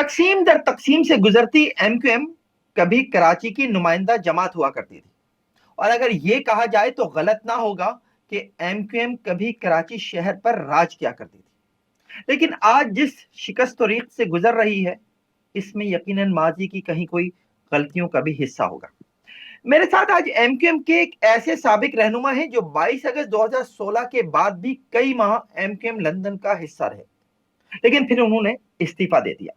تقسیم در تقسیم سے گزرتی ایم کیو ایم کبھی کراچی کی نمائندہ جماعت ہوا کرتی تھی، اور اگر یہ کہا جائے تو غلط نہ ہوگا کہ ایم کیو ایم کبھی کراچی شہر پر راج کیا کرتی تھی۔ لیکن آج جس شکست و ریخت سے گزر رہی ہے، اس میں یقیناً ماضی کی کہیں کوئی غلطیوں کا بھی حصہ ہوگا۔ میرے ساتھ آج ایم کیو ایم کے ایک ایسے سابق رہنما ہیں جو 22 اگست 2016 کے بعد بھی کئی ماہ ایم کیو ایم لندن کا حصہ رہے، لیکن پھر انہوں نے استعفیٰ دے دیا۔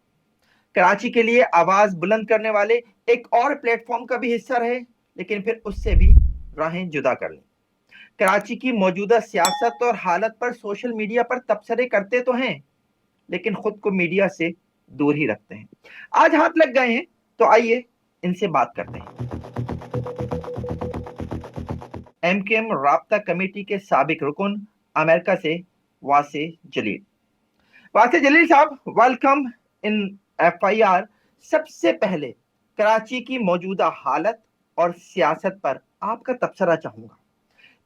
کراچی کے لیے آواز بلند کرنے والے ایک اور پلیٹ فارم کا بھی حصہ رہے، لیکن پھر اس سے بھی راہیں جدا کر لیں۔ کراچی کی موجودہ سیاست اور حالت پر سوشل میڈیا پر تبصرے کرتے تو ہیں، لیکن خود کو میڈیا سے دور ہی رکھتے ہیں۔ آج ہاتھ لگ گئے ہیں تو آئیے ان سے بات کرتے ہیں۔ ایم کیو ایم رابطہ کمیٹی کے سابق رکن، امریکہ سے واسع جلیل۔ واسع جلیل صاحب، welcome in F I R. سب سے پہلے کراچی کی موجودہ حالت اور سیاست پر آپ کا تبصرہ چاہوں گا۔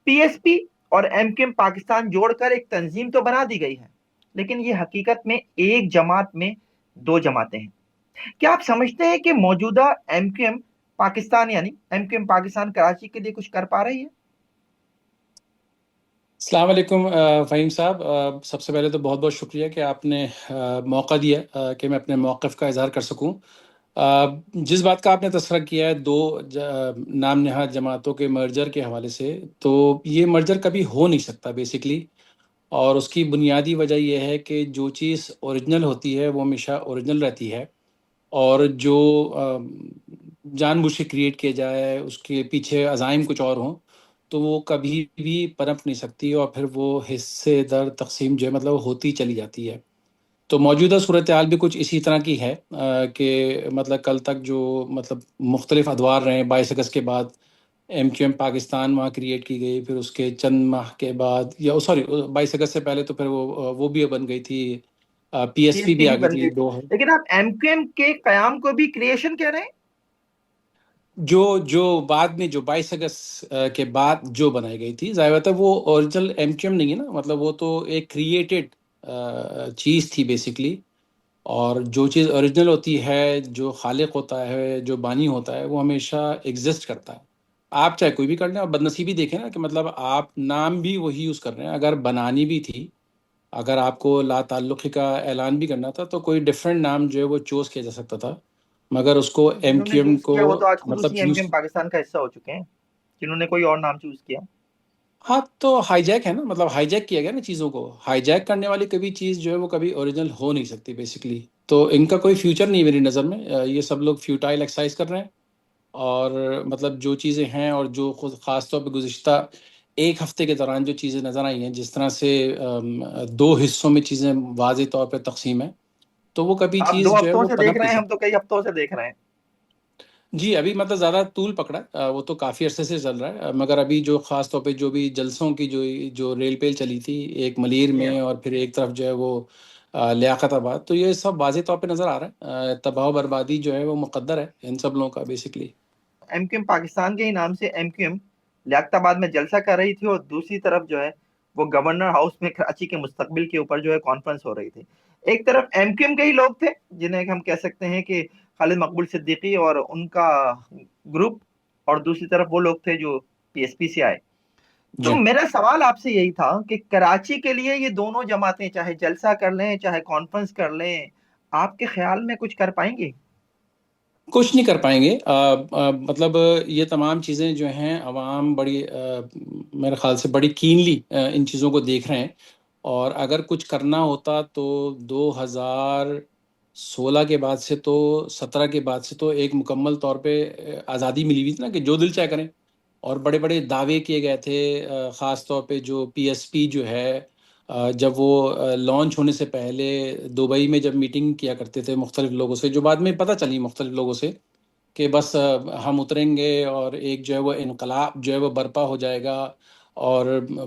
پی ایس پی اور ایم کیو ایم پاکستان جوڑ کر ایک تنظیم تو بنا دی گئی ہے، لیکن یہ حقیقت میں ایک جماعت میں دو جماعتیں ہیں۔ کیا آپ سمجھتے ہیں کہ موجودہ ایم کیو ایم پاکستان یعنی M Q M Pakistan Karachi کے لیے کچھ کر پا رہی ہے؟ السلام علیکم فہیم صاحب، سب سے پہلے تو بہت بہت شکریہ کہ آپ نے موقع دیا کہ میں اپنے موقف کا اظہار کر سکوں۔ جس بات کا آپ نے تذکرہ کیا ہے دو نام نہاد جماعتوں کے مرجر کے حوالے سے، تو یہ مرجر کبھی ہو نہیں سکتا بیسیکلی، اور اس کی بنیادی وجہ یہ ہے کہ جو چیز اوریجنل ہوتی ہے وہ ہمیشہ اوریجنل رہتی ہے، اور جو جان بوجھ کے کریٹ کیا جائے اس کے پیچھے عزائم کچھ اور ہوں تو وہ کبھی بھی پنپ نہیں سکتی، اور پھر وہ حصے در تقسیم جو ہے مطلب ہوتی چلی جاتی ہے۔ تو موجودہ صورتحال بھی کچھ اسی طرح کی ہے کہ مطلب کل تک جو مطلب مختلف ادوار رہے، 22 اگست کے بعد ایم کیو ایم پاکستان وہاں کریٹ کی گئی، پھر اس کے چند ماہ کے بعد، یا سوری 22 اگست سے پہلے تو پھر وہ بھی بن گئی تھی، پی ایس پی بھی آ گئی تھی دو۔ لیکن آپ ایم کیو ایم کے قیام کو بھی کریشن کہہ رہے ہیں؟ جو بعد میں جو 22 اگست کے بعد جو بنائی گئی تھی، ظاہر بات ہے وہ اوریجنل ایم کیو ایم نہیں ہے نا، مطلب وہ تو ایک کریٹڈ چیز تھی بیسیکلی، اور جو چیز اوریجنل ہوتی ہے، جو خالق ہوتا ہے، جو بانی ہوتا ہے، وہ ہمیشہ ایگزسٹ کرتا ہے۔ آپ چاہے کوئی بھی کر لیں، اور بدنصیبی دیکھیں نا کہ مطلب آپ نام بھی وہی یوز کر رہے ہیں، اگر بنانی بھی تھی، اگر آپ کو لا تعلقی کا اعلان بھی کرنا تھا تو کوئی ڈفرینٹ نام جو ہے وہ چوز کیا جا سکتا تھا، مگر اس کو ایم کیو ایم کو وہ تو آج خود مطلب اسی ایم کیو ایم پاکستان کا حصہ ہو چکے ہیں جنہوں نے کوئی اور نام چوز کیا۔ ہاں تو ہائی جیک ہے نا، مطلب ہائی جیک کیا گیا نا چیزوں کو، ہائی جیک کرنے والی کبھی چیز جو ہے وہ کبھی اوریجنل ہو نہیں سکتی بیسیکلی۔ تو ان کا کوئی فیوچر نہیں میری نظر میں، یہ سب لوگ فیوٹائل ایکسرسائز کر رہے ہیں، اور مطلب جو چیزیں ہیں اور جو خود خاص طور پہ گزشتہ ایک ہفتے کے دوران جو چیزیں نظر آئی ہیں، جس طرح سے دو حصوں میں چیزیں واضح طور پہ تقسیم ہیں، تو وہ کبھی آپ چیز 2 جو ہے ہفتوں وہ سے دیکھ پنپ رہے نہیں ہیں، ہم سکتی۔ تو کئی ہفتوں سے دیکھ رہے ہیں۔ جی ابھی مطلب زیادہ طول پکڑا، وہ تو کافی عرصے سے چل رہا ہے، مگر ابھی جو خاص طور پہ جو بھی جلسوں کی جو ریل پیل چلی تھی، ایک ملیر میں اور پھر ایک طرف جو ہے وہ لیاقت آباد، تو یہ سب واضح طور پہ نظر آ رہا ہے، تباہ و بربادی جو ہے وہ مقدر ہے ان سب لوگوں کا basically. M Q M Pakistan کے ہی نام سے ایم کیو ایم لیاقت آباد میں جلسہ کر رہی تھی، اور دوسری طرف جو ہے وہ گورنر ہاؤس میں کراچی کے مستقبل کے اوپر جو ہے کانفرنس ہو رہی تھی۔ ایک طرف ایم کیو ایم کے ہی لوگ تھے جنہیں ہم کہہ سکتے ہیں کہ خالد مقبول صدیقی اور ان کا گروپ، اور دوسری طرف وہ لوگ تھے جو پی ایس پی سے آئے۔ تو میرا سوال آپ سے یہی تھا کہ کراچی کے لیے یہ دونوں جماعتیں چاہے جلسہ کر لیں چاہے کانفرنس کر لیں، آپ کے خیال میں کچھ کر پائیں گے؟ کچھ نہیں کر پائیں گے، مطلب یہ تمام چیزیں جو ہیں عوام بڑی میرے خیال سے بڑی کینلی ان چیزوں کو دیکھ رہے ہیں، اور اگر کچھ کرنا ہوتا تو 2016 کے بعد سے تو 17 کے بعد سے تو ایک مکمل طور پہ آزادی ملی ہوئی تھی نا کہ جو دل چاہے کریں، اور بڑے بڑے دعوے کیے گئے تھے، خاص طور پہ جو پی ایس پی جو ہے جب وہ لانچ ہونے سے پہلے دبئی میں جب میٹنگ کیا کرتے تھے مختلف لوگوں سے، جو بعد میں پتہ چلی مختلف لوگوں سے کہ بس ہم اتریں گے اور ایک جو ہے وہ انقلاب جو ہے وہ برپا ہو جائے گا، اور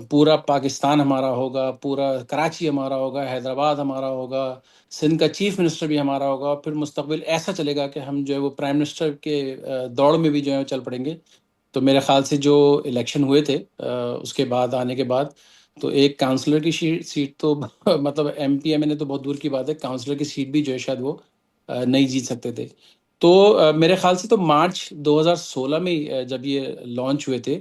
پورا پاکستان ہمارا ہوگا، پورا کراچی ہمارا ہوگا، حیدرآباد ہمارا ہوگا، سندھ کا چیف منسٹر بھی ہمارا ہوگا، پھر مستقبل ایسا چلے گا کہ ہم جو ہے وہ پرائم منسٹر کے دوڑ میں بھی جو ہے چل پڑیں گے۔ تو میرے خیال سے جو الیکشن ہوئے تھے اس کے بعد آنے کے بعد، تو ایک کاؤنسلر کی سیٹ تو مطلب ایم پی ایم نے تو بہت دور کی بات ہے، کاؤنسلر کی سیٹ بھی جو ہے شاید وہ نہیں جیت سکتے تھے. تو میرے خیال سے تو مارچ 2016 میں جب یہ لانچ ہوئے تھے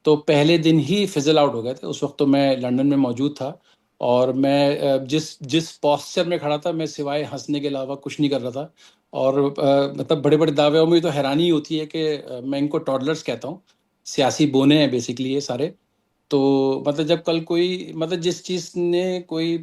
تو پہلے دن ہی فزل آؤٹ ہو گئے تھے. اس وقت تو میں لنڈن میں موجود تھا اور میں جس پوسچر میں کھڑا تھا میں سوائے ہنسنے کے علاوہ کچھ نہیں کر رہا تھا. اور مطلب بڑے بڑے دعوے میں تو حیرانی ہوتی ہے کہ میں ان کو ٹاڈلرز کہتا ہوں, سیاسی بونے ہیں بیسکلی یہ سارے. تو مطلب جب کل کوئی مطلب جس چیز نے کوئی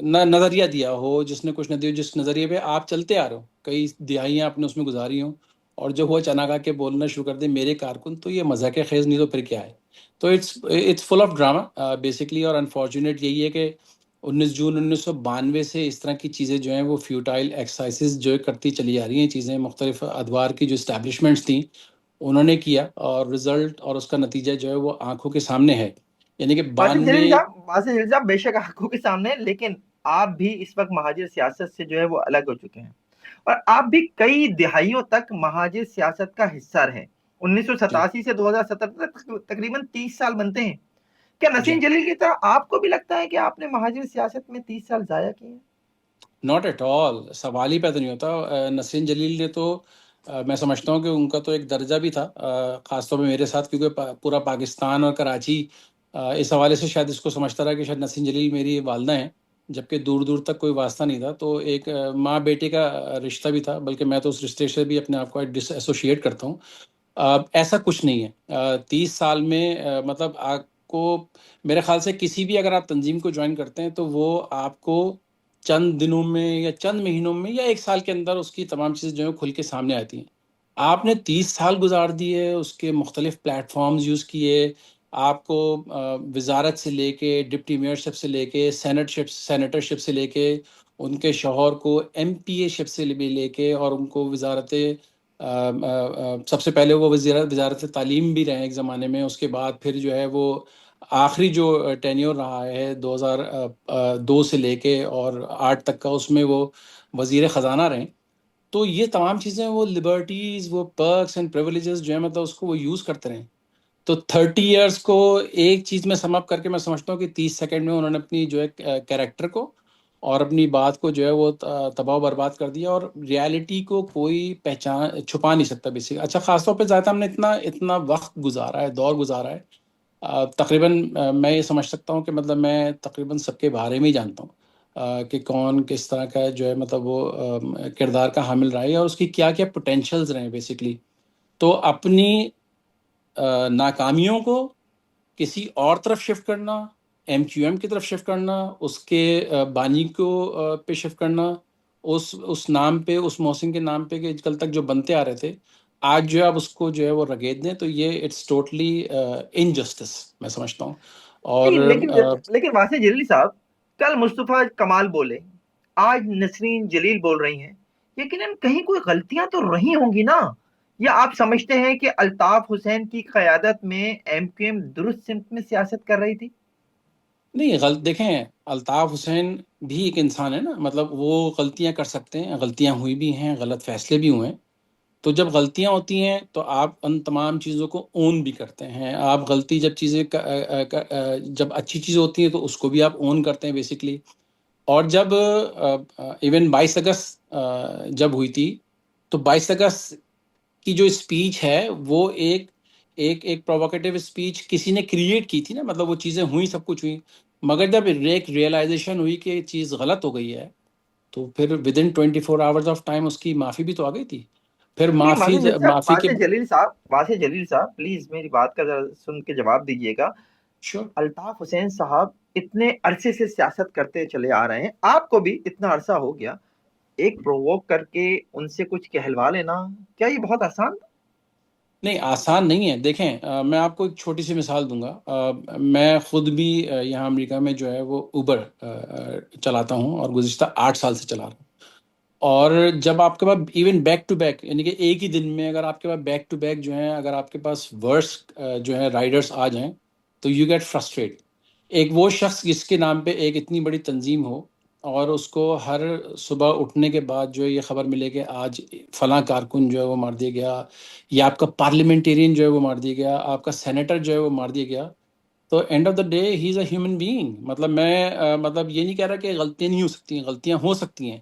نہ نظریہ دیا ہو, جس نے کچھ نہ دیا, جس نظریے پہ آپ چلتے آ رہے ہو, کئی دہائیاں آپ نے اس میں گزاری ہوں, اور جو وہ اچانک آ کے بولنا شروع کر دے میرے کارکن, تو یہ مذاق خیز نہیں تو پھر کیا ہے. تو it's full of drama basically. اور انفارچونیٹ یہی ہے کہ 19 جون 1992 سے اس طرح کی چیزیں جو ہیں وہ فیوٹائل ایکسرسائزز جو کرتی چلی جا رہی ہیں چیزیں, مختلف ادوار کی جو اسٹیبلشمنٹس تھیں انہوں نے کیا, اور رزلٹ اور اس کا نتیجہ جو ہے وہ آنکھوں کے سامنے ہے. یعنی کہ بانوے. واسع جلیل صاحب بے شک آنکھوں کے سامنے, لیکن آپ بھی اس وقت مہاجر سیاست سے جو ہے وہ الگ ہو چکے ہیں, اور آپ بھی کئی دہائیوں تک مہاجر سیاست کا حصہ رہے. جی 1987 سے 2017 تک تقریباً 30 سال بنتے ہیں. کیا جی نسیم جلیل کی طرح آپ کو بھی لگتا ہے کہ آپ نے مہاجر سیاست میں 30 سال ضائع کیے ہیں؟ ناٹ ایٹ آل, سوال ہی پیدا نہیں ہوتا. نسرین جلیل نے تو میں سمجھتا ہوں کہ ان کا تو ایک درجہ بھی تھا, خاص طور پہ میرے ساتھ, کیونکہ پورا پاکستان اور کراچی اس حوالے سے شاید اس کو سمجھتا رہا کہ شاید نسرین جلیل میری والدہ ہیں, جبکہ دور دور تک کوئی واسطہ نہیں تھا. تو ایک ماں بیٹے کا رشتہ بھی تھا, بلکہ میں تو اس رشتے سے بھی اپنے آپ کو ڈس ایسوشیٹ کرتا ہوں. ایسا کچھ نہیں ہے. 30 سال میں مطلب آپ کو میرے خیال سے کسی بھی اگر آپ تنظیم کو جوائن کرتے ہیں تو وہ آپ کو چند دنوں میں یا چند مہینوں میں یا ایک سال کے اندر اس کی تمام چیزیں جو ہیں کھل کے سامنے آتی ہیں. آپ نے 30 سال گزار دیے, اس کے مختلف پلیٹ فارمز یوز کیے, آپ کو وزارت سے لے کے ڈپٹی میئرشپ سے لے کے سینیٹرشپ سے لے کے ان کے شوہر کو ایم پی اے شپ سے بھی لے کے, اور ان کو وزارت سب سے پہلے وہ وزارت تعلیم بھی رہے ایک زمانے میں, اس کے بعد پھر جو ہے وہ آخری جو ٹینیور رہا ہے 2002 سے لے کے اور 8 تک کا, اس میں وہ وزیر خزانہ رہے. تو یہ تمام چیزیں وہ لبرٹیز, وہ پرکس اینڈ پریولیجز جو ہے مطلب اس کو وہ یوز کرتے رہیں. تو 30 ایئرس کو ایک چیز میں سم اپ کر کے میں سمجھتا ہوں کہ 30 سیکنڈ میں انہوں نے اپنی جو ہے کیریکٹر کو اور اپنی بات کو جو ہے وہ تباہ و برباد کر دیا, اور ریالٹی کو کوئی پہچان چھپا نہیں سکتا بیسک. اچھا خاص طور پہ ذاتہ ہم نے اتنا وقت گزارا ہے, دور گزارا ہے, تقریباً میں یہ سمجھ سکتا ہوں کہ مطلب میں تقریباً سب کے بارے میں ہی جانتا ہوں کہ کون کس طرح کا جو ہے مطلب وہ کردار کا حامل رہا ہے اور اس کی کیا کیا پوٹینشیلز رہے ہیں بیسکلی. تو اپنی ناکامیوں کو کسی اور طرف شفٹ کرنا, ایم کیو ایم کی طرف شفٹ کرنا, اس کے بانی کو پہ شفٹ کرنا, اس نام پہ, اس محسن کے نام پہ کہ کل تک جو بنتے آ رہے تھے, آج جو ہے آپ اس کو جو ہے وہ رگیت دیں, تو یہ اٹس ٹوٹلی انجسٹس میں سمجھتا ہوں. اور نہیں لیکن واسع جلیل صاحب, کل مصطفیٰ کمال بولے, آج نسرین جلیل بول رہی ہیں, یقیناً کہیں کوئی غلطیاں تو رہی ہوں گی نا؟ یا آپ سمجھتے ہیں کہ الطاف حسین کی قیادت میں ایم کیو ایم درست سمت میں سیاست کر رہی تھی؟ نہیں دیکھیں, الطاف حسین بھی ایک انسان ہے نا, مطلب وہ غلطیاں کر سکتے ہیں, غلطیاں ہوئی بھی ہیں, غلط فیصلے بھی ہوئے ہیں. تو جب غلطیاں ہوتی ہیں تو آپ ان تمام چیزوں کو اون بھی کرتے ہیں. آپ غلطی جب جب اچھی چیز ہوتی ہیں تو اس کو بھی آپ اون کرتے ہیں بیسکلی. اور جب ایون 22 اگست جب ہوئی تھی, تو 22 اگست کی جو اسپیچ ہے وہ ایک پرووکیٹیو اسپیچ کسی نے کریٹ کی تھی نا, مطلب وہ چیزیں ہوئیں, سب کچھ ہوئی, مگر جب ایک ریئلائزیشن ہوئی کہ یہ چیز غلط ہو گئی ہے تو پھر with in 24 hours of time اس کی معافی بھی تو آ گئی تھی. پھر نہیں معافی کے واسع جلیل صاحب پلیز میری بات کا ذرا سن کے جواب دیجیے گا. شور. الطاف حسین صاحب اتنے عرصے سے سیاست کرتے چلے آ رہے ہیں, آپ کو بھی اتنا عرصہ ہو گیا, ایک پرووک کر کے ان سے کچھ کہلوا لینا, کیا یہ بہت آسان تھا؟ نہیں, آسان نہیں ہے. دیکھیں میں آپ کو ایک چھوٹی سی مثال دوں گا. میں خود بھی یہاں امریکہ میں جو ہے وہ اوبر چلاتا ہوں اور گزشتہ 8 سال سے چلا رہا ہوں. اور جب آپ کے پاس ایون بیک ٹو بیک, یعنی کہ ایک ہی دن میں اگر آپ کے پاس بیک ٹو بیک جو ہیں, اگر آپ کے پاس ورس جو ہے رائڈرس آ جائیں تو یو گیٹ فرسٹریٹ. ایک وہ شخص جس کے نام پہ ایک اتنی بڑی تنظیم ہو اور اس کو ہر صبح اٹھنے کے بعد جو ہے یہ خبر ملے کہ آج فلاں کارکن جو ہے وہ مار دیا گیا, یا آپ کا پارلیمنٹیرین جو ہے وہ مار دیا گیا, آپ کا سینیٹر جو ہے وہ مار دیا گیا, تو and of the day he is a human being. مطلب میں مطلب یہ نہیں کہہ رہا کہ غلطیاں نہیں ہو سکتی ہیں, غلطیاں ہو سکتی ہیں,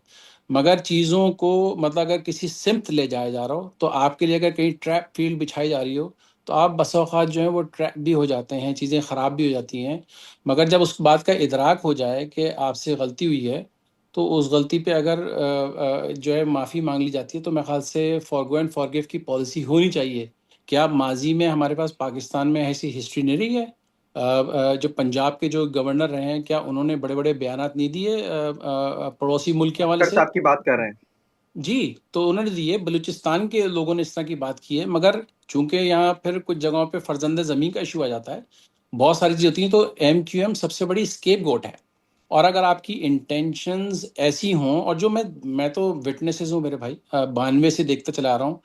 مگر چیزوں کو مطلب اگر کسی سمت لے جایا جا رہا ہو تو آپ کے لیے اگر کہیں ٹریپ فیلڈ بچھائی جا رہی ہو تو آپ بس اوقات جو ہیں وہ ٹریپ بھی ہو جاتے ہیں، چیزیں خراب بھی ہو جاتی ہیں۔ مگر جب اس بات کا ادراک ہو جائے کہ آپ سے غلطی ہوئی ہے تو اس غلطی پہ اگر جو ہے معافی مانگ لی جاتی ہے تو میرے خیال سے for go and for give کی پالیسی ہونی چاہیے۔ کیا ماضی میں ہمارے پاس پاکستان میں ایسی ہسٹری نہیں رہی ہے؟ جو پنجاب کے جو گورنر رہے ہیں کیا انہوں نے بڑے بڑے بیانات نہیں دیے پڑوسی ملک کے حوالے خکر سے؟ صاحب کی بات کر رہے ہیں۔ جی، تو انہوں نے دیے، بلوچستان کے لوگوں نے اس طرح کی بات کی ہے، مگر چونکہ یہاں پھر کچھ جگہوں پہ فرزند زمین کا ایشو آ جاتا ہے، بہت ساری چیزیں ہوتی ہیں، تو ایم کیو ایم سب سے بڑی اسکیپ گوٹ ہے۔ اور اگر آپ کی انٹینشنز ایسی ہوں، اور جو میں تو وٹنسز ہوں میرے بھائی، 92 سے دیکھتا چلا آ رہا ہوں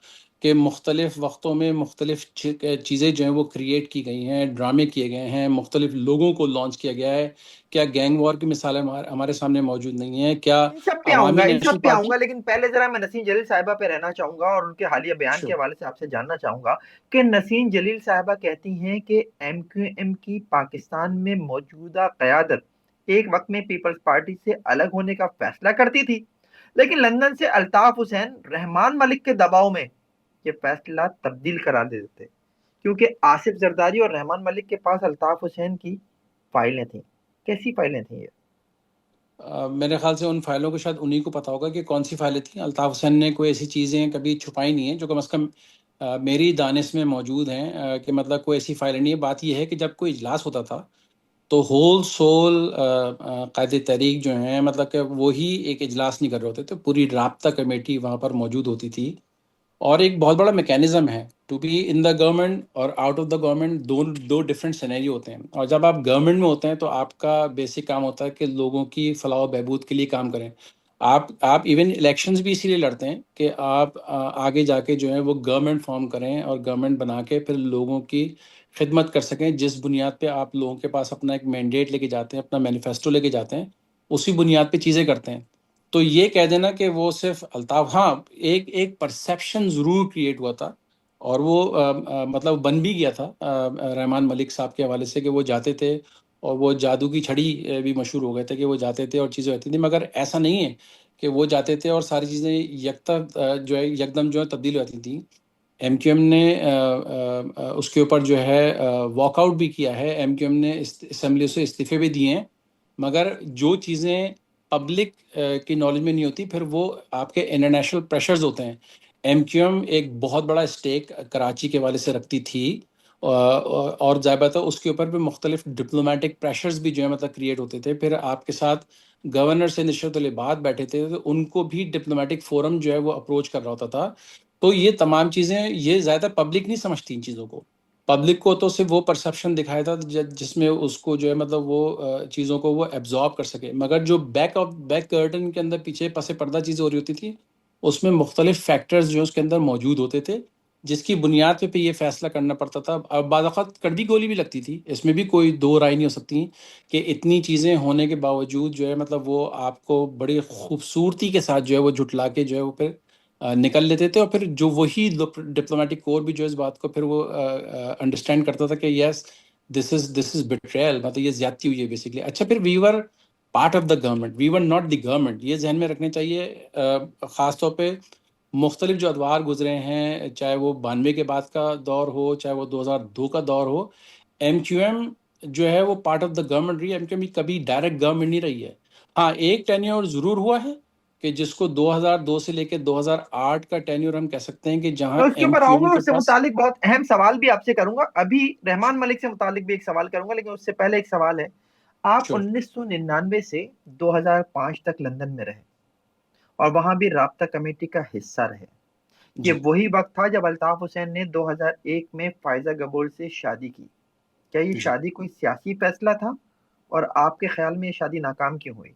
کہ مختلف وقتوں میں مختلف چیزیں جو ہیں وہ کریٹ کی گئی ہیں، ڈرامے کیے گئے ہیں، مختلف لوگوں کو لانچ کیا گیا ہے۔ کیا گینگ وار کی مثالیں ہمارے سامنے موجود نہیں ہیں؟ کیا ان سب پہ آؤں گا، عوامی ان نیشنل سب پہ آؤں پارٹی؟ گا، لیکن پہلے ذرا میں نسیم جلیل صاحبہ پہ رہنا چاہوں گا اور ان کے حالیہ بیان کے حوالے سے آپ سے جاننا چاہوں گا کہ نسیم جلیل صاحبہ کہتی ہیں کہ ایم کیو ایم کی پاکستان میں موجودہ قیادت ایک وقت میں پیپلز پارٹی سے الگ ہونے کا فیصلہ کرتی تھی، لیکن لندن سے الطاف حسین رحمان ملک کے دباؤ میں یہ فیصلہ تبدیل کرا دیتے تھے، کیونکہ آصف زرداری اور رحمان ملک کے پاس الطاف حسین کی فائلیں تھیں۔ کیسی فائلیں تھیں یہ؟ میرے خیال سے ان فائلوں کو شاید انہی کو پتا ہوگا کہ کون سی فائلیں تھیں۔ الطاف حسین نے کوئی ایسی چیزیں کبھی چھپائی نہیں ہیں جو کم از کم میری دانش میں موجود ہیں، کہ مطلب کوئی ایسی فائلیں نہیں ہے۔ بات یہ ہے کہ جب کوئی اجلاس ہوتا تھا تو ہول سول قائد تحریک جو ہیں مطلب کہ وہی ایک اجلاس نہیں کر رہے ہوتے تھے، پوری رابطہ کمیٹی وہاں پر موجود ہوتی تھی۔ اور ایک بہت بڑا میکینزم ہے to be in the government اور آؤٹ آف دا گورنمنٹ، دو ڈفرینٹ سینیریو ہوتے ہیں۔ اور جب آپ گورنمنٹ میں ہوتے ہیں تو آپ کا بیسک کام ہوتا ہے کہ لوگوں کی فلاح و بہبود کے لیے کام کریں۔ آپ ایون الیکشنز بھی اسی لیے لڑتے ہیں کہ آپ آگے جا کے جو ہے وہ گورنمنٹ فارم کریں اور گورنمنٹ بنا کے پھر لوگوں کی خدمت کر سکیں، جس بنیاد پہ آپ لوگوں کے پاس اپنا ایک مینڈیٹ لے کے جاتے ہیں، اپنا مینیفیسٹو لے کے جاتے ہیں، اسی بنیاد پہ چیزیں کرتے ہیں۔ تو یہ کہہ دینا کہ وہ صرف الطاف، ہاں ایک پرسیپشن ضرور کریٹ ہوا تھا، اور وہ مطلب بن بھی گیا تھا رحمان ملک صاحب کے حوالے سے کہ وہ جاتے تھے، اور وہ جادو کی چھڑی بھی مشہور ہو گئے تھے کہ وہ جاتے تھے اور چیزیں ہوتی تھیں، مگر ایسا نہیں ہے کہ وہ جاتے تھے اور ساری چیزیں یکتا جو ہے یکدم جو ہے تبدیل ہو جاتی تھیں۔ ایم کیو ایم نے اس کے اوپر جو ہے واک آؤٹ بھی کیا ہے، ایم کیو ایم نے اسمبلی سے استعفے بھی دیے ہیں، مگر جو چیزیں پبلک کی نالج میں نہیں ہوتی پھر وہ آپ کے انٹرنیشنل پریشرز ہوتے ہیں۔ ایم کیو ایم ایک بہت بڑا اسٹیک کراچی کے حوالے سے رکھتی تھی، اور ظاہر بات ہے اس کے اوپر بھی مختلف ڈپلومیٹک پریشرز بھی جو ہے مطلب کریٹ ہوتے تھے۔ پھر آپ کے ساتھ گورنر سے نشرت العباد بیٹھے تھے تو ان کو بھی ڈپلومیٹک فورم جو ہے وہ اپروچ کر رہا ہوتا تھا۔ تو یہ تمام چیزیں یہ زیادہ پبلک نہیں سمجھتی ان چیزوں کو۔ پبلک کو تو صرف وہ پرسیپشن دکھایا تھا جس میں اس کو جو ہے مطلب وہ چیزوں کو وہ ایبزارب کر سکے، مگر جو بیک کرٹن کے اندر پیچھے پس پردہ چیزیں ہو رہی ہوتی تھی اس میں مختلف فیکٹرز جو اس کے اندر موجود ہوتے تھے، جس کی بنیاد پہ یہ فیصلہ کرنا پڑتا تھا۔ اور بعض اوقات کڑوی گولی بھی لگتی تھی، اس میں بھی کوئی دو رائے نہیں ہو سکتی کہ اتنی چیزیں ہونے کے باوجود جو ہے مطلب وہ آپ کو بڑی خوبصورتی کے ساتھ جو ہے وہ جھٹلا کے جو ہے وہ پھر نکل لیتے تھے، اور پھر جو وہی ڈپلومیٹک کور بھی جو اس بات کو پھر وہ انڈرسٹینڈ کرتا تھا کہ یس دس از بٹریل، مطلب یہ زیادتی ہوئی ہے بیسکلی۔ اچھا پھر we were part of the government, we were not the government, یہ ذہن میں رکھنے چاہیے۔ خاص طور پہ مختلف جو ادوار گزرے ہیں، چاہے وہ 92 کے بعد کا دور ہو، چاہے وہ 2002 کا دور ہو، ایم کیو ایم جو ہے وہ پارٹ آف دا گورنمنٹ رہی ہے۔ ایم کیو ایم کبھی ڈائریکٹ گورنمنٹ نہیں رہی ہے۔ ہاں ایک ٹینیور ضرور ہوا ہے کہ جس کو 2002 سے لے کے 2008 کا ٹینیور ہم کہہ سکتے ہیں کہ جہاں میں اس کے ایم اوپر کیو آؤں ایم گا، کے اس سے پاس۔ متعلق بہت اہم سوال بھی آپ سے کروں گا، ابھی رحمان ملک سے متعلق بھی ایک سوال کروں گا، لیکن اس سے پہلے ایک سوال ہے۔ آپ شور 1999 سے 2005 تک لندن میں رہے اور وہاں بھی رابطہ کمیٹی کا حصہ رہے۔ یہ جی وہی وقت تھا جب الطاف حسین نے 2001 میں فائزہ گبول سے شادی کی۔ کیا یہ جی شادی کوئی سیاسی فیصلہ تھا، اور آپ کے خیال میں یہ شادی ناکام کیوں ہوئی؟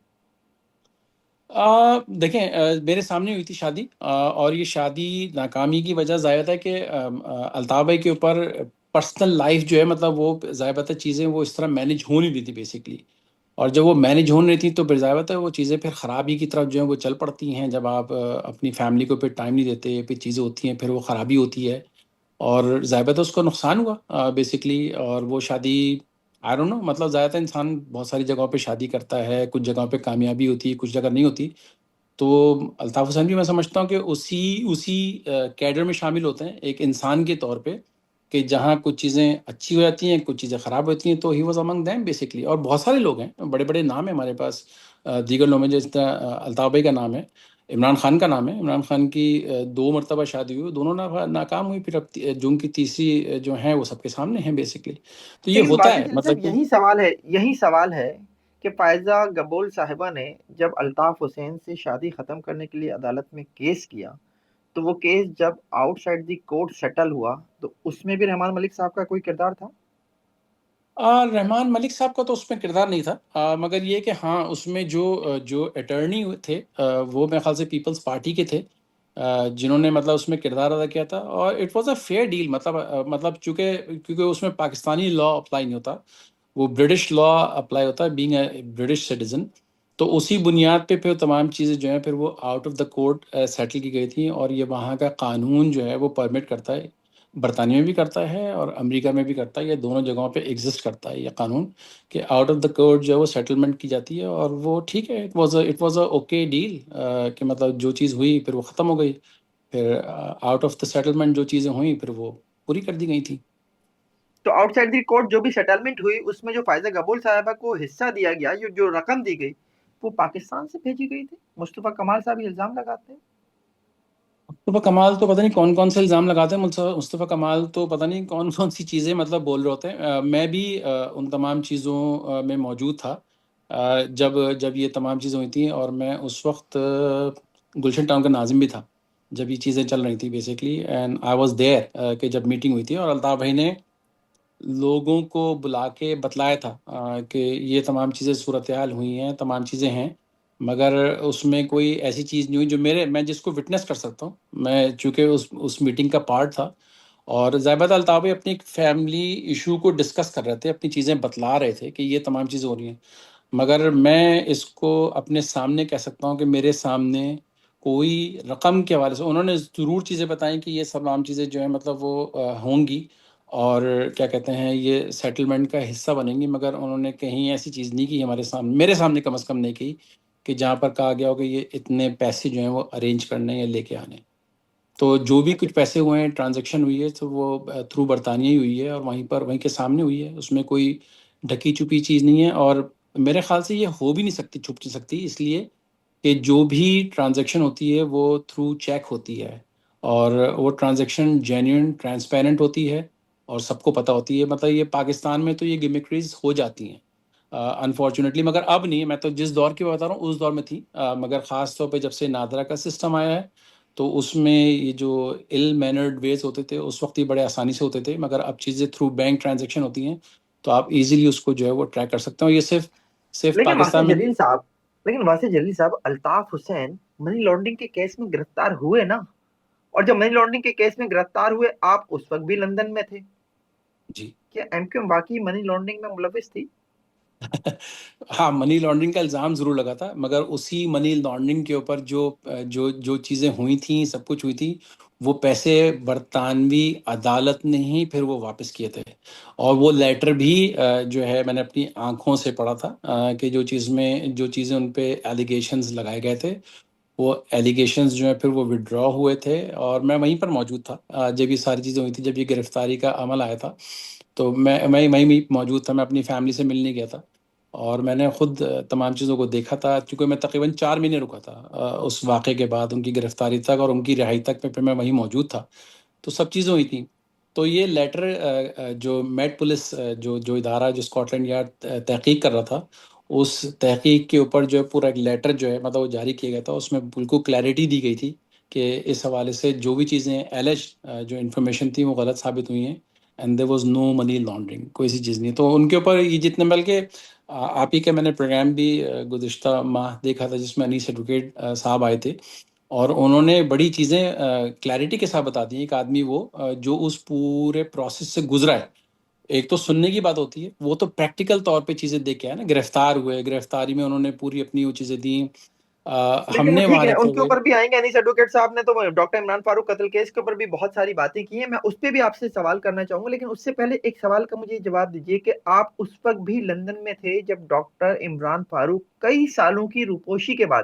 دیکھیں میرے سامنے ہوئی تھی شادی، اور یہ شادی ناکامی کی وجہ ظاہر ہے کہ الطاف بھائی کے اوپر پرسنل لائف جو ہے مطلب وہ ظاہر ہے چیزیں وہ اس طرح مینیج ہو نہیں رہی تھی بیسکلی، اور جب وہ مینیج ہو نہیں رہی تھی تو پھر ظاہر ہے وہ چیزیں پھر خرابی کی طرف جو ہے وہ چل پڑتی ہیں۔ جب آپ اپنی فیملی کو پھر ٹائم نہیں دیتے، پھر چیزیں ہوتی ہیں، پھر وہ خرابی ہوتی ہے، اور ظاہر ہے اس کو نقصان ہوا بیسکلی۔ اور وہ شادی آئی ڈونٹ نو، مطلب زیادہ انسان بہت ساری جگہوں پہ شادی کرتا ہے، کچھ جگہوں پہ کامیابی ہوتی ہے، کچھ جگہ نہیں ہوتی، تو الطاف حسین بھی میں سمجھتا ہوں کہ اسی کیڈر میں شامل ہوتے ہیں ایک انسان کے طور پہ، کہ جہاں کچھ چیزیں اچھی ہو جاتی ہیں، کچھ چیزیں خراب ہوتی ہیں، تو he was among them basically. اور بہت سارے لوگ ہیں، بڑے بڑے نام ہیں ہمارے پاس، دیگر لوگ میں جس طرح الطاف بھائی کا نام ہے، عمران خان کا نام ہے. عمران خان کی 2 مرتبہ شادی ہوئی، دونوں ناکام ہوئی، پھر اب جن کی تیسری جو ہیں وہ سب کے سامنے ہیں بیسکلی. تو یہ لیکن ہوتا واصف ہے جلیل صاحب مطلب کہ یہی سوال ہے کہ فائزہ گبول صاحبہ نے جب الطاف حسین سے شادی ختم کرنے کے لیے عدالت میں کیس کیا، تو وہ کیس جب out side the court settle ہوا تو اس میں بھی رحمان ملک صاحب کا کوئی کردار تھا؟ رحمان ملک صاحب کا تو اس میں کردار نہیں تھا، مگر یہ کہ ہاں اس میں جو اٹرنی تھے، وہ میرے خیال سے پیپلز پارٹی کے تھے، جنہوں نے مطلب اس میں کردار ادا کیا تھا. اور it was a fair deal, مطلب کیونکہ اس میں پاکستانی لا اپلائی نہیں ہوتا، وہ برٹش لا اپلائی ہوتا ہے، بینگ اے برٹش سٹیزن. تو اسی بنیاد پہ پھر تمام چیزیں جو ہیں پھر وہ out of the court settle کی گئی تھیں. اور یہ وہاں کا قانون جو ہے وہ پرمٹ کرتا ہے، برطانیہ میں بھی کرتا ہے اور امریکہ میں بھی کرتا ہے، یہ دونوں جگہوں پہ ایگزسٹ کرتا ہے یہ قانون، کہ آؤٹ آف دا کورٹ جو ہے وہ سیٹلمنٹ کی جاتی ہے. اور وہ ٹھیک ہے، it was a okay deal, کہ مطلب جو چیز ہوئی پھر وہ ختم ہو گئی، پھر آؤٹ آف دا سیٹلمنٹ جو چیزیں ہوئیں پھر وہ پوری کر دی گئی تھیں. تو آؤٹ سائڈ دی کورٹ جو بھی سیٹلمنٹ ہوئی اس میں جو فائزہ گبول صاحبہ کو حصہ دیا گیا، جو رقم دی گئی، وہ پاکستان سے بھیجی گئی تھی. مصطفیٰ کمال صاحب یہ الزام لگاتے ہیں. مصطفیٰ کمال تو پتہ نہیں کون کون سے الزام لگاتے ہیں. مصطفیٰ کمال تو پتہ نہیں کون کون سی چیزیں مطلب بول رہے ہوتے ہیں. میں بھی ان تمام چیزوں میں موجود تھا جب یہ تمام چیزیں ہوئی تھیں، اور میں اس وقت گلشن ٹاؤن کا ناظم بھی تھا جب یہ چیزیں چل رہی تھیں basically. And I was there کہ جب میٹنگ ہوئی تھی اور الطاف بھائی نے لوگوں کو بلا کے بتلایا تھا کہ یہ تمام چیزیں صورتحال ہوئی ہیں، تمام چیزیں ہیں، مگر اس میں کوئی ایسی چیز نہیں ہوئی جو میں جس کو وٹنس کر سکتا ہوں. میں چونکہ اس میٹنگ کا پارٹ تھا، اور ظاہر الطاف بھائی اپنی ایک فیملی ایشو کو ڈسکس کر رہے تھے، اپنی چیزیں بتلا رہے تھے کہ یہ تمام چیزیں ہو رہی ہیں. مگر میں اس کو اپنے سامنے کہہ سکتا ہوں کہ میرے سامنے کوئی رقم کے حوالے سے انہوں نے ضرور چیزیں بتائیں کہ یہ تمام چیزیں جو ہیں مطلب وہ ہوں گی، اور کیا کہتے ہیں یہ سیٹلمنٹ کا حصہ بنیں گی، مگر انہوں نے کہیں ایسی چیز نہیں کی ہمارے سامنے، میرے سامنے کم از کم نہیں کی، کہ جہاں پر کہا گیا ہو کہ یہ اتنے پیسے جو ہیں وہ ارینج کرنے یا لے کے آنے. تو جو بھی اچھا، کچھ پیسے ہوئے ہیں، ٹرانزیکشن ہوئی ہے، تو وہ تھرو برطانیہ ہی ہوئی ہے، اور وہیں کے سامنے ہوئی ہے. اس میں کوئی ڈھکی چھپی چیز نہیں ہے، اور میرے خیال سے یہ ہو بھی نہیں سکتی، چھپ نہیں سکتی، اس لیے کہ جو بھی ٹرانزیکشن ہوتی ہے وہ تھرو چیک ہوتی ہے، اور وہ ٹرانزیکشن جینیون ٹرانسپیرنٹ ہوتی ہے اور سب کو پتہ ہوتی ہے. مطلب یہ پاکستان میں تو یہ گمکریز ہو جاتی ہیں انفارچونیٹلی، مگر اب نہیں. میں تو جس دور کی بتا رہا ہوں اس دور میں تھی، مگر خاص طور پہ جب سے نادرا کا سسٹم آیا ہے تو اس میں یہ جو ایل مینرڈ ویز ہوتے تھے اس وقت یہ بڑے آسانی سے ہوتے تھے، مگر اب چیزیں تھرو بینک ٹرانزیکشن ہوتی ہیں تو آپ ایزیلی اس کو جو ہے وہ ٹریک کر سکتے ہو. یہ صرف لیکن واسف پاکستان میں جلیل صاحب الطاف حسین منی لانڈرنگ کے کیس میں گرفتار ہوئے نا، اور جب منی لانڈرنگ کے کیس میں گرفتار ہوئے آپ اس وقت بھی لندن میں تھے. جی کیا ایم کیو ایم واقعی منی لانڈرنگ میں ملوث تھی؟ ہاں، منی لانڈرنگ کا الزام ضرور لگا تھا، مگر اسی منی لانڈرنگ کے اوپر جو چیزیں ہوئی تھیں، سب کچھ ہوئی تھی، وہ پیسے برطانوی عدالت نے ہی پھر وہ واپس کیے تھے. اور وہ لیٹر بھی جو ہے میں نے اپنی آنکھوں سے پڑھا تھا، کہ جو چیزیں ان پہ ایلیگیشنز لگائے گئے تھے، وہ ایلیگیشنز جو ہیں پھر وہ وڈرا ہوئے تھے، اور میں وہیں پر موجود تھا جب یہ ساری چیزیں ہوئی تھی. جب یہ گرفتاری کا عمل آیا تھا تو میں وہیں موجود تھا. میں اپنی فیملی سے ملنے گیا تھا، اور میں نے خود تمام چیزوں کو دیکھا تھا، کیونکہ میں تقریباً 4 مہینے رکا تھا اس واقعے کے بعد ان کی گرفتاری تک اور ان کی رہائی تک پھر میں وہیں موجود تھا. تو سب چیزیں ہوئی تھیں. تو یہ لیٹر جو میٹ پولیس جو ادارہ جو اسکاٹ لینڈ یارڈ تحقیق کر رہا تھا، اس تحقیق کے اوپر جو ہے پورا ایک لیٹر جو ہے مطلب وہ جاری کیا گیا تھا. اس میں بالکل کلیئرٹی دی گئی تھی کہ اس حوالے سے جو بھی چیزیں ایلج جو انفارمیشن تھی وہ غلط ثابت ہوئی ہیں، and there was no money laundering, کوئی سی چیز نہیں. تو ان کے اوپر یہ جتنے، بلکہ آپ ہی کا میں نے پروگرام بھی گزشتہ ماہ دیکھا تھا جس میں انیس ایڈوکیٹ صاحب آئے تھے، اور انہوں نے بڑی چیزیں کلیئرٹی کے ساتھ بتا دی. ایک آدمی وہ جو اس پورے پروسیس سے گزرا ہے، ایک تو سننے کی بات ہوتی ہے، وہ تو پریکٹیکل طور پہ چیزیں دیکھ کے آئے نا. گرفتار ہوئے، گرفتاری میں انہوں نے پوری اپنی وہ چیزیں دیں. ہم لیکن نے ٹھیک وہاں ہے، رہتے ان کے ہوئے اوپر بھی آئیں گے. انیس ایڈوکیٹ صاحب نے تو ڈاکٹر عمران فاروق قتل کیس کے اوپر بھی بہت ساری باتیں کی ہیں، میں اس پہ بھی آپ سے سوال کرنا چاہوں گا. لیکن اس سے پہلے ایک سوال کا مجھے جواب دیجیے کہ آپ اس وقت بھی لندن میں تھے جب ڈاکٹر عمران فاروق کئی سالوں کی روپوشی کے بعد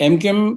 MQM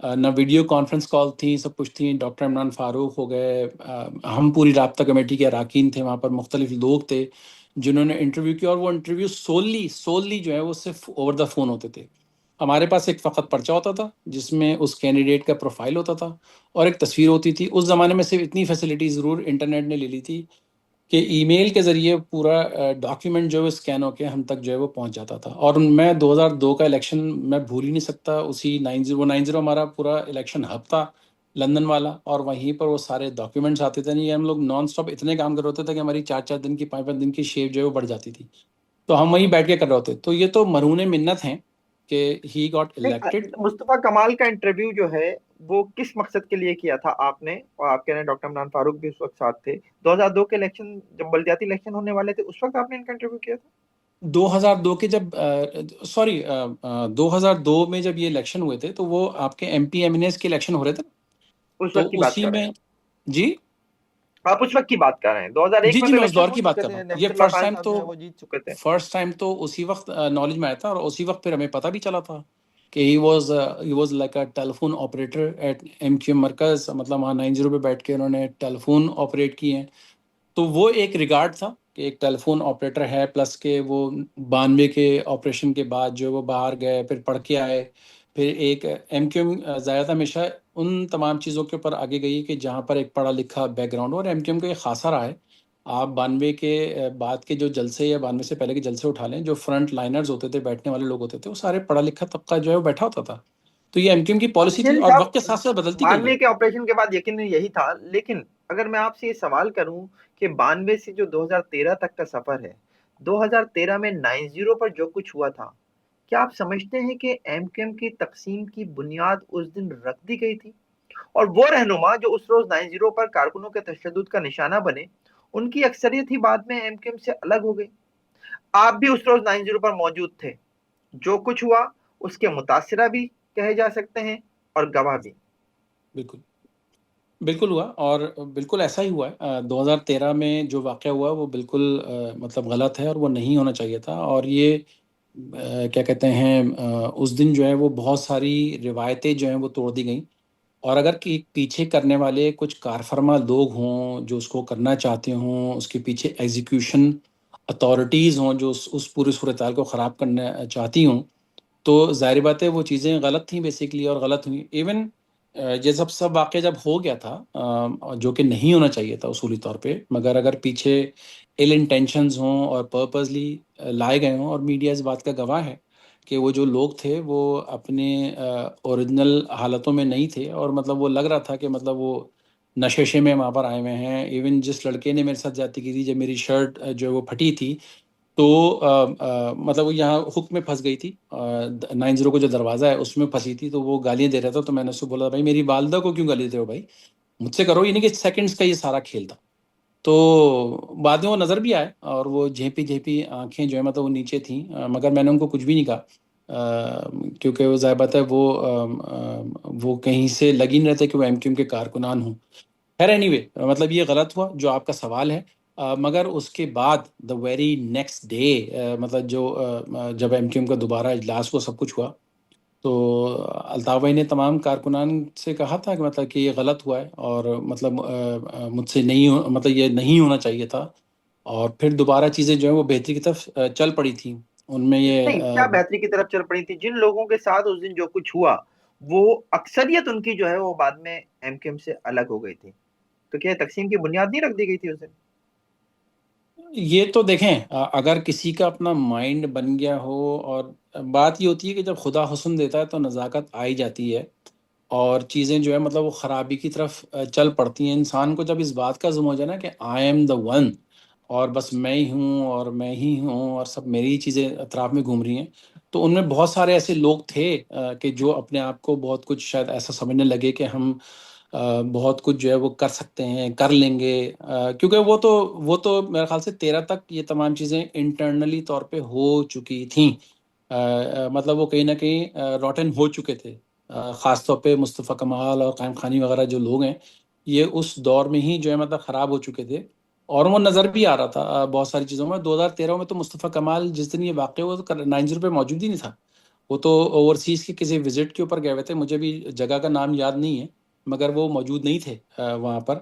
نہ ویڈیو کانفرنس کال تھی، سب کچھ تھی. ڈاکٹر عمران فاروق ہو گئے، ہم پوری رابطہ کمیٹی کے اراکین تھے وہاں پر، مختلف لوگ تھے جنہوں نے انٹرویو کیا، اور وہ انٹرویو سوللی جو ہے وہ صرف اوور دا فون ہوتے تھے. ہمارے پاس ایک فقط پرچہ ہوتا تھا جس میں اس کینڈیڈیٹ کا پروفائل ہوتا تھا اور ایک تصویر ہوتی تھی. اس زمانے میں صرف اتنی فیسلٹی ضرور انٹرنیٹ نے لے لی تھی کہ ای میل کے ذریعے پورا ڈاکیومنٹ جو ہے اسکین ہو کے ہم تک جو ہے وہ پہنچ جاتا تھا. اور میں 2002 کا الیکشن میں بھول ہی نہیں سکتا. اسی 90 ہمارا پورا الیکشن ہب تھا لندن والا، اور وہیں پر وہ سارے ڈاکیومنٹس آتے تھے. نہیں، ہم لوگ نان اسٹاپ اتنے کام کر رہے ہوتے تھے کہ ہماری 4 دن کی 5 دن کی شیپ جو ہے وہ بڑھ جاتی تھی. تو ہم وہیں بیٹھ کے کر رہے ہوتے. تو یہ تو مرہون منت ہیں کہ ہی گاٹ الیکٹڈ. مصطفیٰ کمال کا انٹرویو جو ہے وہ کس مقصد کے لیے کیا تھا آپ نے؟ اور آپ کہہ رہے ہیں ڈاکٹر عمران فاروق بھی اس وقت ساتھ تھے. 2002 کے الیکشن جب بلدیاتی الیکشن ہونے والے تھے اس وقت آپ نے ان کا انٹرویو کیا تھا؟ 2002 کے جب 2002 میں جب یہ الیکشن ہوئے تھے تو وہ آپ کے M P M N S کے الیکشن ہو رہے تھے، اس تو وقت کی بات اسی کر رہے میں. ہیں جی آپ اس وقت کی بات کر رہے ہیں. 2001 جی میں جی تو میں اس الیکشن دور ہو کی بات چکے کر رہا تھے، ہوں. یہ نعمت اللہ فرسٹ خان ٹائم صاحب تو جو ہے وہ جیت چکے تھے. اسی وقت نالج میں آیا تھا، اور اسی وقت پھر ہمیں پتہ بھی چلا تھا کہ he was like a telephone operator at M Q M مرکز. مطلب وہاں 90 پہ بیٹھ کے انہوں نے ٹیلیفون آپریٹ کیے ہیں. تو وہ ایک ریگارڈ تھا کہ ایک ٹیلیفون آپریٹر ہے، پلس کہ وہ 92 کے آپریشن کے بعد جو وہ باہر گئے، پھر پڑھ کے آئے. پھر ایک ایم کیو ایم زیادہ ہمیشہ ان تمام چیزوں کے اوپر آگے گئی کہ جہاں پر ایک پڑھا لکھا بیک گراؤنڈ ہو. اور ایم کیو ایم کا ایک خاصا رہا ہے. آپ 92 کے بعد کے جو جلسے یا 92 سے پہلے کے جلسے اٹھا لیں، جو فرنٹ لائنرز ہوتے تھے، بیٹھنے والے لوگ ہوتے تھے، وہ سارے پڑھا لکھا طبقہ جو ہے وہ بیٹھا ہوتا تھا. تو یہ ایم کیو ایم کی پالیسی تھی، جیل اور وقت کے صاحب، ساتھ ساتھ بدلتی گئی ہے. 92 کے آپریشن کے بعد یقیناً یہی تھا. لیکن اگر میں آپ سے یہ سوال کروں کہ 92 سے جو 2013 تک کا سفر ہے، 2013 میں 90 پر جو کچھ ہوا تھا، کیا آپ سمجھتے ہیں کہ ایم کیو ایم کی تقسیم کی بنیاد اس دن رکھ دی گئی تھی؟ اور وہ رہنما جو اس روز 90 پر کارکنوں کے تشدد کا نشانہ بنے، ان کی اکثریت ہی بعد میں ایم کیو ایم سے الگ ہو گئی. آپ بھی اس روز 90 پر موجود تھے. جو کچھ ہوا اس کے متاثرہ بھی کہے جا سکتے ہیں اور گواہ بھی. بالکل بالکل ہوا، اور بالکل ایسا ہی ہوا ہے. 2013 میں جو واقعہ ہوا وہ بالکل مطلب غلط ہے، اور وہ نہیں ہونا چاہیے تھا. اور یہ کیا کہتے ہیں، اس دن جو ہے وہ بہت ساری روایتیں جو ہیں وہ توڑ دی گئیں. اور اگر پیچھے کرنے والے کچھ کارفرما لوگ ہوں جو اس کو کرنا چاہتے ہوں، اس کے پیچھے ایگزیکیوشن اتھارٹیز ہوں جو اس پورے صورتحال کو خراب کرنا چاہتی ہوں، تو ظاہر بات ہے وہ چیزیں غلط تھیں بیسیکلی، اور غلط ہوئیں. ایون یہ سب واقعہ جب ہو گیا تھا، جو کہ نہیں ہونا چاہیے تھا اصولی طور پہ، مگر اگر پیچھے ایل انٹینشنز ہوں اور پرپزلی لائے گئے ہوں، اور میڈیا اس بات کا گواہ ہے کہ وہ جو لوگ تھے وہ اپنے اوریجنل حالتوں میں نہیں تھے، اور مطلب وہ لگ رہا تھا کہ مطلب وہ نشے میں وہاں پر آئے ہوئے ہیں. ایون جس لڑکے نے میرے ساتھ زیادتی کی تھی، جب میری شرٹ جو ہے وہ پھٹی تھی، تو مطلب وہ یہاں حک میں پھنس گئی تھی. 90 کو جو دروازہ ہے اس میں پھنسی تھی، تو وہ گالیاں دے رہا تھا. تو میں نے اس کو بولا، بھائی میری والدہ کو کیوں گالی دیتے ہو بھائی، مجھ سے کرو. یہ نہیں کہ سیکنڈز کا یہ سارا کھیل تھا. تو بعد میں وہ نظر بھی آئے، اور وہ جھیپی آنکھیں جو ہے مطلب وہ نیچے تھیں، مگر میں نے ان کو کچھ بھی نہیں کہا، کیونکہ وہ ظاہر بات ہے وہ کہیں سے لگ ہی نہیں رہتے کہ وہ ایم کیو ایم کے کارکنان ہوں. خیر اینی وے، مطلب یہ غلط ہوا جو آپ کا سوال ہے. مگر اس کے بعد دا ویری نیکسٹ ڈے، مطلب جب ایم کیو ایم کا دوبارہ اجلاس ہوا، سب کچھ ہوا، تو الطاف بھائی نے تمام کارکنان سے کہا تھا کہ مطلب کہ یہ غلط ہوا ہے، اور مطلب مجھ سے مطلب یہ نہیں ہونا چاہیے تھا. اور پھر دوبارہ چیزیں جو ہیں وہ بہتری کی طرف چل پڑی تھیں. ان میں نہیں، یہ کیا بہتری کی طرف چل پڑی تھی؟ جن لوگوں کے ساتھ اس دن جو کچھ ہوا، وہ اکثریت ان کی جو ہے وہ بعد میں ایم کیو ایم سے الگ ہو گئی تھی. تو کیا تقسیم کی بنیاد نہیں رکھ دی گئی تھی اس دن؟ یہ تو دیکھیں، اگر کسی کا اپنا مائنڈ بن گیا ہو، اور بات یہ ہوتی ہے کہ جب خدا حسن دیتا ہے تو نزاکت آئی جاتی ہے، اور چیزیں جو ہے مطلب وہ خرابی کی طرف چل پڑتی ہیں. انسان کو جب اس بات کا زم ہو جائے نا کہ آئی ایم دا ون، اور بس میں ہی ہوں اور میں ہی ہوں اور سب میری ہی چیزیں اطراف میں گھوم رہی ہیں. تو ان میں بہت سارے ایسے لوگ تھے کہ جو اپنے آپ کو بہت کچھ شاید ایسا سمجھنے لگے کہ ہم بہت کچھ جو ہے وہ کر سکتے ہیں، کر لیں گے. کیونکہ وہ تو میرے خیال سے 13 تک یہ تمام چیزیں انٹرنلی طور پہ ہو چکی تھیں. مطلب وہ کہیں نہ کہیں روٹن ہو چکے تھے. خاص طور پہ مصطفیٰ کمال اور قائم خانی وغیرہ جو لوگ ہیں، یہ اس دور میں ہی جو ہے مطلب خراب ہو چکے تھے، اور وہ نظر بھی آ رہا تھا بہت ساری چیزوں میں. 2013 میں تو مصطفیٰ کمال جس دن یہ واقع ہوا تو 90 پہ موجود ہی نہیں تھا. وہ تو اوورسیز کی کسی وزٹ کے اوپر گئے ہوئے تھے، مجھے بھی جگہ کا نام یاد نہیں ہے، مگر وہ موجود نہیں تھے وہاں پر،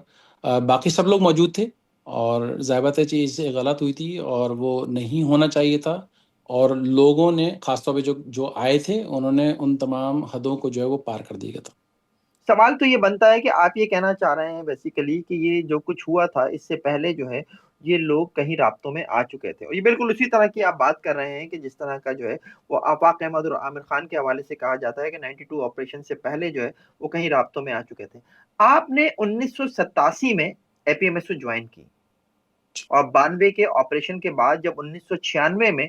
باقی سب لوگ موجود تھے، اور ظاہر بات ہے چیز غلط ہوئی تھی اور وہ نہیں ہونا چاہیے تھا، اور لوگوں نے خاص طور پہ جو آئے تھے انہوں نے ان تمام حدوں کو جو ہے وہ پار کر دیا تھا۔ سوال تو یہ بنتا ہے کہ آپ یہ کہنا چاہ رہے ہیں بیسیکلی کہ یہ جو کچھ ہوا تھا اس سے پہلے جو ہے یہ لوگ کہیں رابطوں میں آ چکے تھے، اور یہ بالکل اسی طرح کی آپ بات کر رہے ہیں کہ جس طرح کا جو ہے وہ آفاق احمد اور عامر خان کے حوالے سے کہا جاتا ہے کہ 92 آپریشن سے پہلے جو ہے وہ کہیں رابطوں میں آ چکے تھے۔ آپ نے 1987 میں A P M S O join کی، اور 92 کے آپریشن کے بعد جب 1996 میں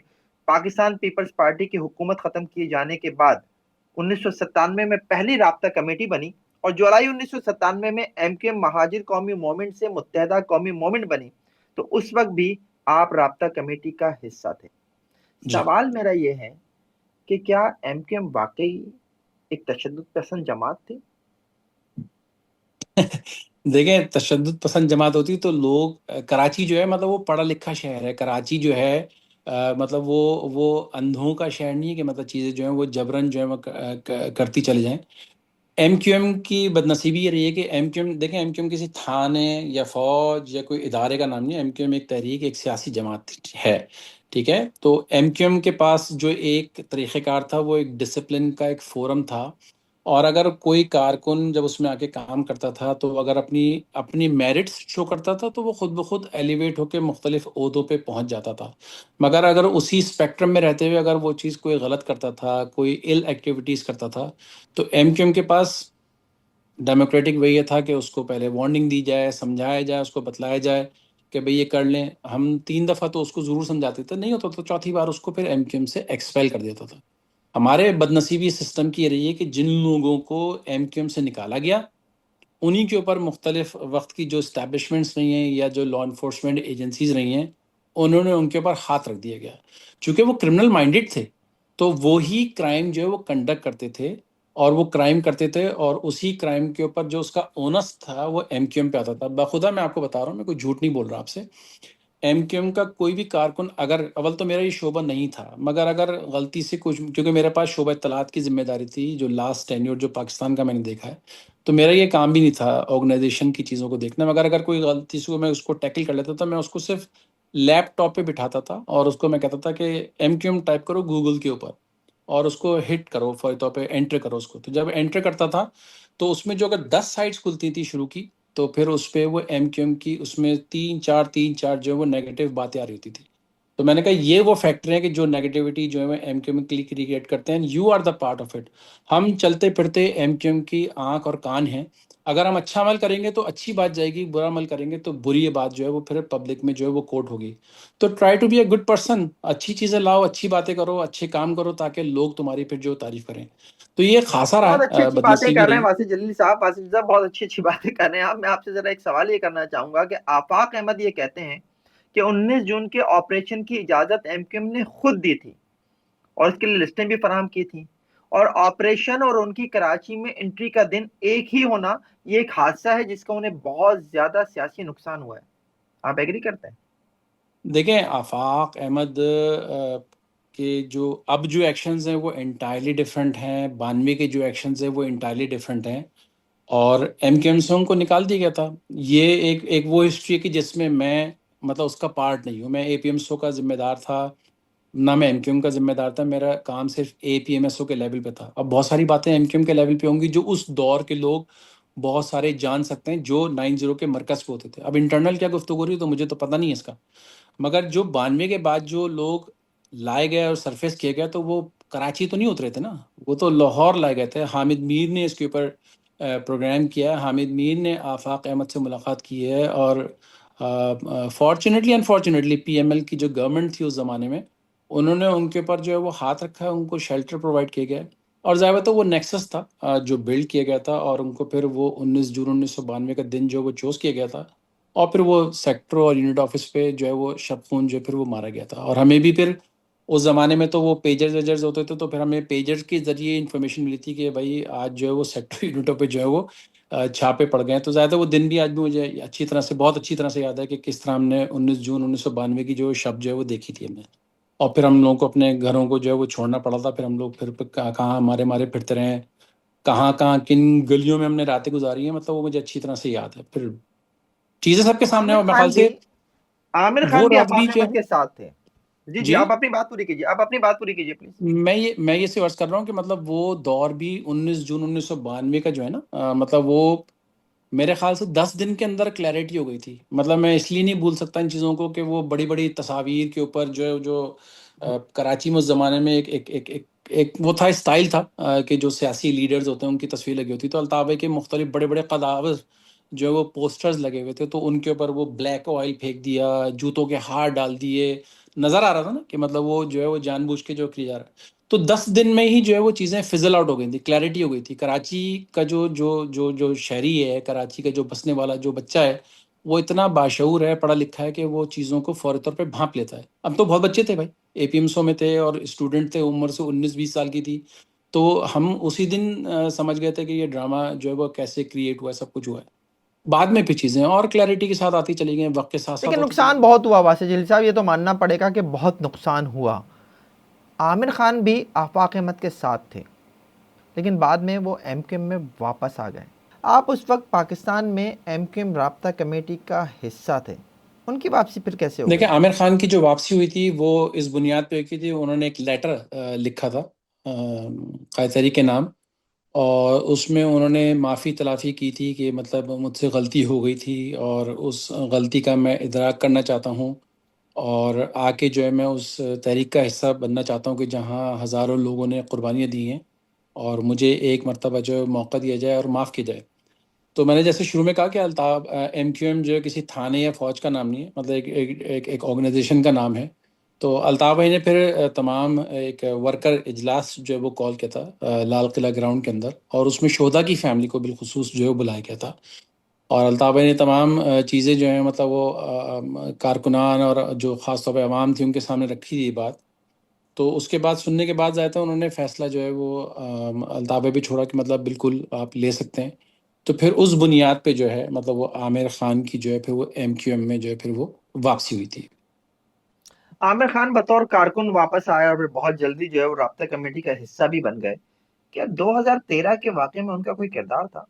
پاکستان پیپلز پارٹی کی حکومت ختم کیے جانے کے بعد 1997 میں پہلی رابطہ کمیٹی بنی، اور جولائی 1997 میں ایم کیو ایم مہاجر قومی موومنٹ سے متحدہ قومی موومنٹ بنی، تو اس وقت بھی آپ رابطہ کمیٹی کا حصہ تھے۔ جی سوال میرا یہ ہے کہ کیا ایم کیو ایم واقعی ایک تشدد پسند جماعت تھی؟ دیکھیں، تشدد پسند جماعت ہوتی تو لوگ کراچی جو ہے مطلب وہ پڑھا لکھا شہر ہے، کراچی جو ہے مطلب وہ اندھوں کا شہر نہیں ہے کہ مطلب چیزیں جو ہیں وہ جبرن جو ہے وہ کرتی چلی جائیں۔ ایم کیو ایم کی بدنصیبی یہ رہی ہے کہ ایم کیو ایم، دیکھیں ایم کیو ایم کسی تھانے یا فوج یا کوئی ادارے کا نام نہیں ہے، ایم کیو ایم ایک تحریک، ایک سیاسی جماعت ہے، ٹھیک ہے۔ تو ایم کیو ایم کے پاس جو ایک طریقہ کار تھا وہ ایک ڈسپلن کا ایک فورم تھا، اور اگر کوئی کارکن جب اس میں آ کے کام کرتا تھا تو اگر اپنی میرٹس شو کرتا تھا تو وہ خود بخود ایلیویٹ ہو کے مختلف عہدوں پہ پہنچ جاتا تھا، مگر اگر اسی اسپیکٹرم میں رہتے ہوئے اگر وہ چیز کوئی غلط کرتا تھا، کوئی ال ایکٹیویٹیز کرتا تھا، تو ایم کیو ایم کے پاس ڈیموکریٹک وے یہ تھا کہ اس کو پہلے وارننگ دی جائے، سمجھایا جائے، اس کو بتلایا جائے کہ بھئی یہ کر لیں۔ ہم 3 دفعہ تو اس کو ضرور سمجھاتے تھے، نہیں ہوتا تو چوتھی بار اس کو پھر ایم کیو ایم سے ایکسپیل کر دیتا تھا۔ ہمارے بدنصیبی سسٹم کی یہ رہی ہے کہ جن لوگوں کو ایم کیو ایم سے نکالا گیا انہی کے اوپر مختلف وقت کی جو اسٹیبلشمنٹس رہی ہیں یا جو لا انفورسمنٹ ایجنسیز رہی ہیں انہوں نے ان کے اوپر ہاتھ رکھ دیا گیا، چونکہ وہ کرمنل مائنڈڈ تھے تو وہی کرائم جو ہے وہ کنڈکٹ کرتے تھے، اور وہ کرائم کرتے تھے، اور اسی کرائم کے اوپر جو اس کا اونس تھا وہ ایم کیو ایم پہ آتا تھا۔ بخدا میں آپ کو بتا رہا ہوں، میں کوئی جھوٹ نہیں بول رہا آپ سے، ایم کیو ایم کا کوئی بھی کارکن، اگر اول تو میرا یہ شعبہ نہیں تھا، مگر اگر غلطی سے کچھ، کیونکہ میرے پاس شعبہ اطلاعات کی ذمہ داری تھی جو لاسٹ ٹینیور جو پاکستان کا میں نے دیکھا ہے، تو میرا یہ کام بھی نہیں تھا آرگنائزیشن کی چیزوں کو دیکھنا، مگر اگر کوئی غلطی سے میں اس کو ٹیکل کر لیتا تھا، میں اس کو صرف لیپ ٹاپ پہ بٹھاتا تھا اور اس کو میں کہتا تھا کہ ایم کیو ایم ٹائپ کرو گوگل کے اوپر اور اس کو ہٹ کرو، فور طور پہ انٹر کرو اس کو، تو جب انٹر کرتا تھا تو اس میں جو اگر 10 سائٹس کھلتی تھی شروع کی تو پھر اس پہ وہ ایم کیو ایم کی اس میں تین چار جو ہے وہ نیگیٹو باتیں آ رہی ہوتی تھی۔ تو میں نے کہا یہ وہ فیکٹر ہیں کہ جو نیگیٹیوٹی جو ہے وہ ایم کیو ایم کریٹ کرتے ہیں، you are the part of it. ہم چلتے پھرتے ایم کیو ایم کی آنکھ اور کان ہیں، اگر ہم اچھا عمل کریں گے تو اچھی بات جائے گی، برا عمل کریں گے تو بری بات جو ہے وہ پھر پبلک میں جو ہے وہ کوٹ ہوگی۔ تو try to be a good person, اچھی چیزیں لاؤ، اچھی باتیں کرو، اچھے کام کرو تاکہ لوگ تمہاری پھر جو تعریف کریں۔ تو یہ خاصا رہا بہت اچھی ہے، اچھی باتیں بدنصیبی کر رہے رہی۔ ہیں واسف جلیل صاحب، واسف صاحب بہت اچھی اچھی باتیں کر رہے ہیں آپ۔ میں آپ سے ذرا ایک سوال یہ کرنا چاہوں گا کہ آفاق احمد یہ کہتے ہیں کہ 19 جون کے آپریشن کی اجازت ایم کیو ایم نے خود دی تھی اور اس کے لیے لسٹیں بھی فراہم کی تھیں، اور آپریشن اور ان کی کراچی میں انٹری کا دن ایک ہی ہونا یہ ایک حادثہ ہے جس کا انہیں بہت زیادہ سیاسی نقصان ہوا ہے۔ آپ ایگری کرتے ہیں؟ دیکھیں آفاق احمد کے جو ایکشنز ہیں وہ انٹائرلی ڈفرینٹ ہیں، 92 کے جو ایکشنز ہیں وہ انٹائرلی ڈفرینٹ ہیں، اور ایم کیو ایم سے ان کو نکال دیا گیا تھا۔ یہ ایک وہ ہسٹری ہے کہ جس میں میں مطلب اس کا پارٹ نہیں ہوں، میں اے پی ایم سو کا ذمہ دار تھا، نہ میں ایم کیو ایم کا ذمہ دار تھا، میرا کام صرف اے پی ایم ایس او کے لیول پہ تھا۔ اب بہت ساری باتیں ایم کیو ایم کے لیول پہ ہوں گی جو اس دور کے لوگ بہت سارے جان سکتے ہیں جو 90 کے مرکز پہ ہوتے تھے۔ اب انٹرنل کیا گفتگو رہی تو مجھے تو پتہ نہیں ہے اس کا، مگر جو 92 کے بعد جو لوگ لائے گئے اور سرفیس کیے گئے تو وہ کراچی تو نہیں اترے تھے نا، وہ تو لاہور لائے گئے تھے۔ حامد میر نے اس کے اوپر پروگرام کیا ہے، حامد میر نے آفاق احمد سے ملاقات کی ہے، اور fortunately unfortunately P M L کی جو گورنمنٹ تھی اس زمانے میں انہوں نے ان کے اوپر جو ہے وہ ہاتھ رکھا ہے، ان کو شیلٹر پرووائڈ کیا گیا ہے، اور ظاہر تو وہ نیکسس تھا جو بلڈ کیا گیا تھا، اور ان کو پھر وہ 19 جون 1992 کا دن جو وہ چوز کیا گیا تھا، اور پھر وہ سیکٹر اور یونٹ آفس پہ جو ہے وہ شب خون جو ہے پھر وہ مارا گیا تھا۔ اور ہمیں بھی پھر اس زمانے میں تو وہ پیجرز ویجرز ہوتے تھے تو پھر ہمیں پیجرز کے ذریعے انفارمیشن ملی تھی کہ بھائی آج جو ہے وہ سیکٹر یونٹوں پہ جو ہے وہ چھاپے پڑ گئے ہیں۔ تو زیادہ وہ دن بھی آج بھی مجھے اچھی طرح سے، بہت اچھی طرح سے یاد ہے کہ کس طرح ہم نے 19 جون 1992 کی جو شب جو ہے وہ دیکھی تھی ہم نے۔ اور پھر ہم لوگوں کو اپنے گھروں کو جو ہے وہ چھوڑنا پڑا تھا. پھر ہم لوگ پھر کہاں مارے مارے پھرتے رہے ہیں, کہاں کن گلیوں میں ہم نے راتیں گزاری ہیں, مطلب وہ مجھے اچھی طرح سے یاد ہے. پھر چیزیں سب کے سامنے ہیں, اور میرے خیال سے عامر وہ خان بھی رات بھی آفاق جو احمد کے ساتھ تھے. جی جی جی آپ اپنی بات پوری کیجیے, آپ اپنی بات پوری کیجیے پلیز. میں یہ سے عرض کر رہا ہوں کہ مطلب وہ دور بھی 19 جون 1992 کا جو ہے نا, مطلب وہ میرے خیال سے 10 دن کے اندر کلیئرٹی ہو گئی تھی. مطلب میں اس لیے نہیں بھول سکتا ان چیزوں کو کہ وہ بڑی بڑی تصاویر کے اوپر جو کراچی میں اس زمانے میں ایک وہ تھا, اسٹائل تھا کہ جو سیاسی لیڈرز ہوتے ہیں ان کی تصویر لگی ہوتی. تو الطاف کے مختلف بڑے بڑے قداور جو وہ پوسٹرز لگے ہوئے تھے, تو ان کے اوپر وہ بلیک آئل پھینک دیا, جوتوں کے ہار ڈال دیے, نظر آ رہا تھا نا کہ مطلب وہ جو ہے وہ جان بوجھ کے جو کیا جا رہا ہے. تو 10 دن میں ہی جو ہے وہ چیزیں فزل آؤٹ ہو گئی تھی, کلیئرٹی ہو گئی تھی. کراچی کا جو شہری ہے, کراچی کا جو بسنے والا جو بچہ ہے, وہ اتنا باشعور ہے, پڑھا لکھا ہے کہ وہ چیزوں کو فوری طور پہ بھانپ لیتا ہے. اب تو بہت بچے تھے بھائی, اے پی ایمسوں میں تھے اور اسٹوڈنٹ تھے, عمر سے 19-20 سال کی تھی. تو ہم اسی دن سمجھ گئے تھے کہ یہ ڈرامہ جو ہے وہ کیسے کریٹ ہوا ہے, سب کچھ ہوا ہے. بعد میں پھر چیزیں اور کلیئرٹی کے ساتھ آتی چلی گئیں, وقت کے ساتھ ساتھ لیکن ہوتی چلی نقصان گئی. بہت ہوا واسع جلیل صاحب, یہ تو ماننا پڑے گا کہ بہت نقصان ہوا. عامر خان بھی آفاق احمد کے ساتھ تھے, لیکن بعد میں وہ ایم کیو ایم میں واپس آ گئے. آپ اس وقت پاکستان میں ایم کیو ایم رابطہ کمیٹی کا حصہ تھے, ان کی واپسی پھر کیسے ہو دیکھیں, گئی؟ عامر خان کی جو واپسی ہوئی تھی وہ اس بنیاد پہ کی تھی, انہوں نے ایک لیٹر لکھا تھا قائد کے نام, اور اس میں انہوں نے معافی تلافی کی تھی کہ مطلب مجھ سے غلطی ہو گئی تھی اور اس غلطی کا میں ادراک کرنا چاہتا ہوں, اور آ کے جو ہے میں اس تحریک کا حصہ بننا چاہتا ہوں کہ جہاں ہزاروں لوگوں نے قربانیاں دی ہیں, اور مجھے ایک مرتبہ جو ہے موقع دیا جائے اور معاف کیا جائے. تو میں نے جیسے شروع میں کہا کہ الطاف ایم کیو ایم جو ہے کسی تھانے یا فوج کا نام نہیں ہے, مطلب ایک آرگنائزیشن کا نام ہے. تو الطاف بھائی نے پھر تمام ایک ورکر اجلاس جو ہے وہ کال کیا تھا لال قلعہ گراؤنڈ کے اندر, اور اس میں شہدا کی فیملی کو بالخصوص جو ہے وہ بلایا گیا تھا. اور الطاف بھائی نے تمام چیزیں جو ہیں مطلب وہ کارکنان اور جو خاص طور پہ عوام تھی ان کے سامنے رکھی تھی بات. تو اس کے بعد سننے کے بعد ظاہر انہوں نے فیصلہ جو ہے وہ الطاف بھائی بھی چھوڑا کہ مطلب بالکل آپ لے سکتے ہیں. تو پھر اس بنیاد پہ جو ہے مطلب وہ عامر خان کی جو ہے پھر وہ ایم کیو ایم میں جو ہے پھر وہ واپسی ہوئی تھی. عامر خان بطور کارکن واپس آیا اور پھر بہت جلدی جو ہے وہ رابطہ کمیٹی کا حصہ بھی بن گئے. کیا 2013 کے واقعے میں ان کا کوئی کردار تھا؟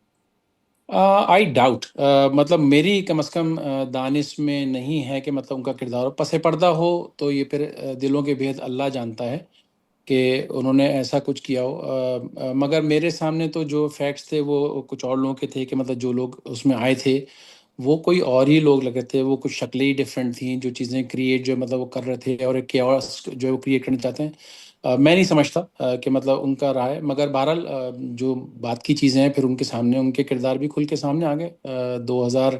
آئی ڈاؤٹ, مطلب میری کم از کم دانش میں نہیں ہے کہ مطلب ان کا کردار ہو. پس پردہ ہو تو یہ پھر دلوں کے بھید اللہ جانتا ہے کہ انہوں نے ایسا کچھ کیا ہو. مگر میرے سامنے تو جو فیکٹس تھے وہ کچھ اور لوگوں کے تھے کہ مطلب جو لوگ اس میں آئے تھے وہ کوئی اور ہی لوگ لگے تھے, وہ کچھ شکلیں ہی ڈفرینٹ تھیں, جو چیزیں کریٹ جو مطلب وہ کر رہے تھے اور ایک کیوس جو ہے وہ کریٹ کرنا چاہتے ہیں. میں نہیں سمجھتا کہ مطلب ان کا رہا ہے, مگر بہرحال جو بات کی چیزیں ہیں پھر ان کے سامنے ان کے کردار بھی کھل کے سامنے آ گئے. 2000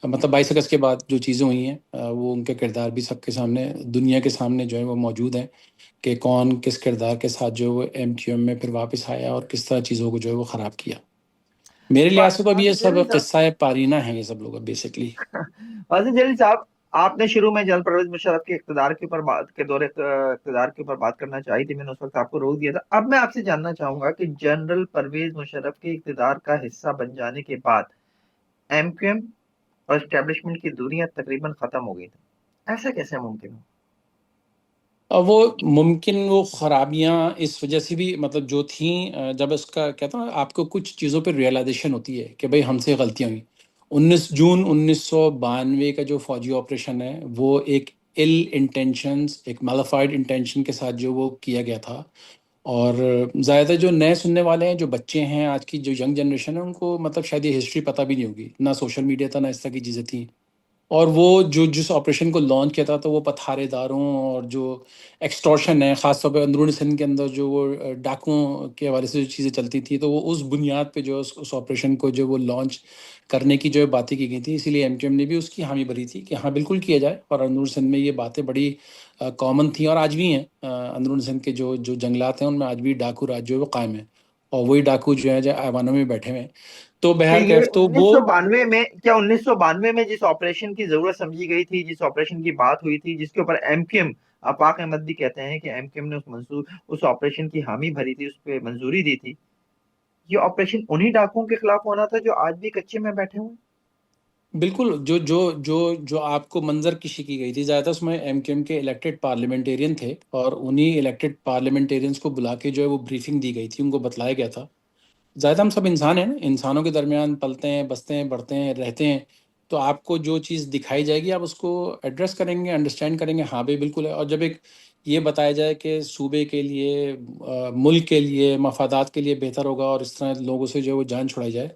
مطلب 22 اگست کے بعد جو چیزیں ہوئی ہیں وہ ان کے کردار بھی سب کے سامنے, دنیا کے سامنے جو ہے وہ موجود ہیں کہ کون کس کردار کے ساتھ جو وہ ایم کیو ایم میں پھر واپس آیا اور کس طرح چیزوں کو جو ہے وہ خراب کیا. میرے لحاظ سے تو اب یہ واضح سب جلیل صاحب قصہ پارینہ ہیں, یہ سب لوگ بیسکلی. واضح جلیل صاحب, آپ نے شروع میں جنرل پرویز مشرف کے اقتدار کے اوپر دور اقتدار کے اوپر بات کرنا چاہی تھی, میں نے اس وقت آپ کو روک دیا تھا. اب میں آپ سے جاننا چاہوں گا کہ جنرل پرویز مشرف کے اقتدار کا حصہ بن جانے کے بعد ایم کیو ایم اور اسٹیبلشمنٹ کی دوریاں تقریباً ختم ہو گئی تھیں, ایسا کیسے ممکن ہو؟ وہ ممکن وہ خرابیاں اس وجہ سے بھی مطلب جو تھیں, جب اس کا کہتا ہوں آپ کو کچھ چیزوں پہ ریئلائزیشن ہوتی ہے کہ بھئی ہم سے غلطیاں ہوئیں. 19 جون 1992 کا جو فوجی آپریشن ہے وہ ایک انٹینشنز, ایک میلیفائڈ انٹینشن کے ساتھ جو وہ کیا گیا تھا. اور زیادہ جو نئے سننے والے ہیں, جو بچے ہیں, آج کی جو ینگ جنریشن ہے, ان کو مطلب شاید یہ ہسٹری پتہ بھی نہیں ہوگی, نہ سوشل میڈیا تھا نہ اس طرح کی چیزیں تھیں. اور وہ جس آپریشن کو لانچ کیا تھا تو وہ پتھارے داروں اور جو ایکسٹورشن ہے, خاص طور پہ اندرونی سندھ کے اندر جو وہ ڈاکوؤں کے حوالے سے جو چیزیں چلتی تھیں, تو وہ اس بنیاد پہ جو اس آپریشن کو جو وہ لانچ کرنے کی جو باتیں کی گئی تھیں. اسی لیے ایم کیو ایم نے بھی اس کی حامی بھری تھی کہ ہاں بالکل کیا جائے. اور اندرونی سندھ میں یہ باتیں بڑی کامن تھیں اور آج بھی ہیں. اندرونی سندھ کے جو جنگلات ہیں ان میں آج بھی ڈاکو راج جو ہے وہ قائم ہے, اور وہی ڈاکو جو ہے ایوانوں میں بیٹھے ہوئے ہیں. تو کہ بہر یہ کیف تو وہ 1992 میں, کیا 1992 میں جس آپریشن کی ضرورت سمجھی گئی تھی, جس آپریشن کی بات ہوئی تھی, جس کے اوپر ایم کیو ایم, آفاق احمد بھی کہتے ہیں کہ ایم کیو ایم نے اس آپریشن کی حامی بھری تھی, اس پہ منظوری دی تھی, یہ آپریشن انہی ڈاکوؤں کے خلاف ہونا تھا جو آج بھی کچے میں بیٹھے ہوئے ہیں؟ بالکل جو آپ کو منظر کشی کی گئی تھی، زیادہ اس میں ایم کیو ایم کے الیکٹڈ پارلیمنٹیرین تھے، اور انہی الیکٹڈ پارلیمنٹیرینس کو بلا کے جو ہے وہ بریفنگ دی گئی تھی، ان کو بتلایا گیا تھا. زیادہ ہم سب انسان ہیں نا، انسانوں کے درمیان پلتے ہیں، بستے ہیں، بڑھتے ہیں، رہتے ہیں. تو آپ کو جو چیز دکھائی جائے گی آپ اس کو ایڈریس کریں گے، انڈرسٹینڈ کریں گے، ہاں بھائی بالکل ہے. اور جب ایک یہ بتایا جائے کہ صوبے کے لیے، ملک کے لیے، مفادات کے لیے بہتر ہوگا، اور اس طرح لوگوں سے جو ہے وہ جان چھڑائی جائے،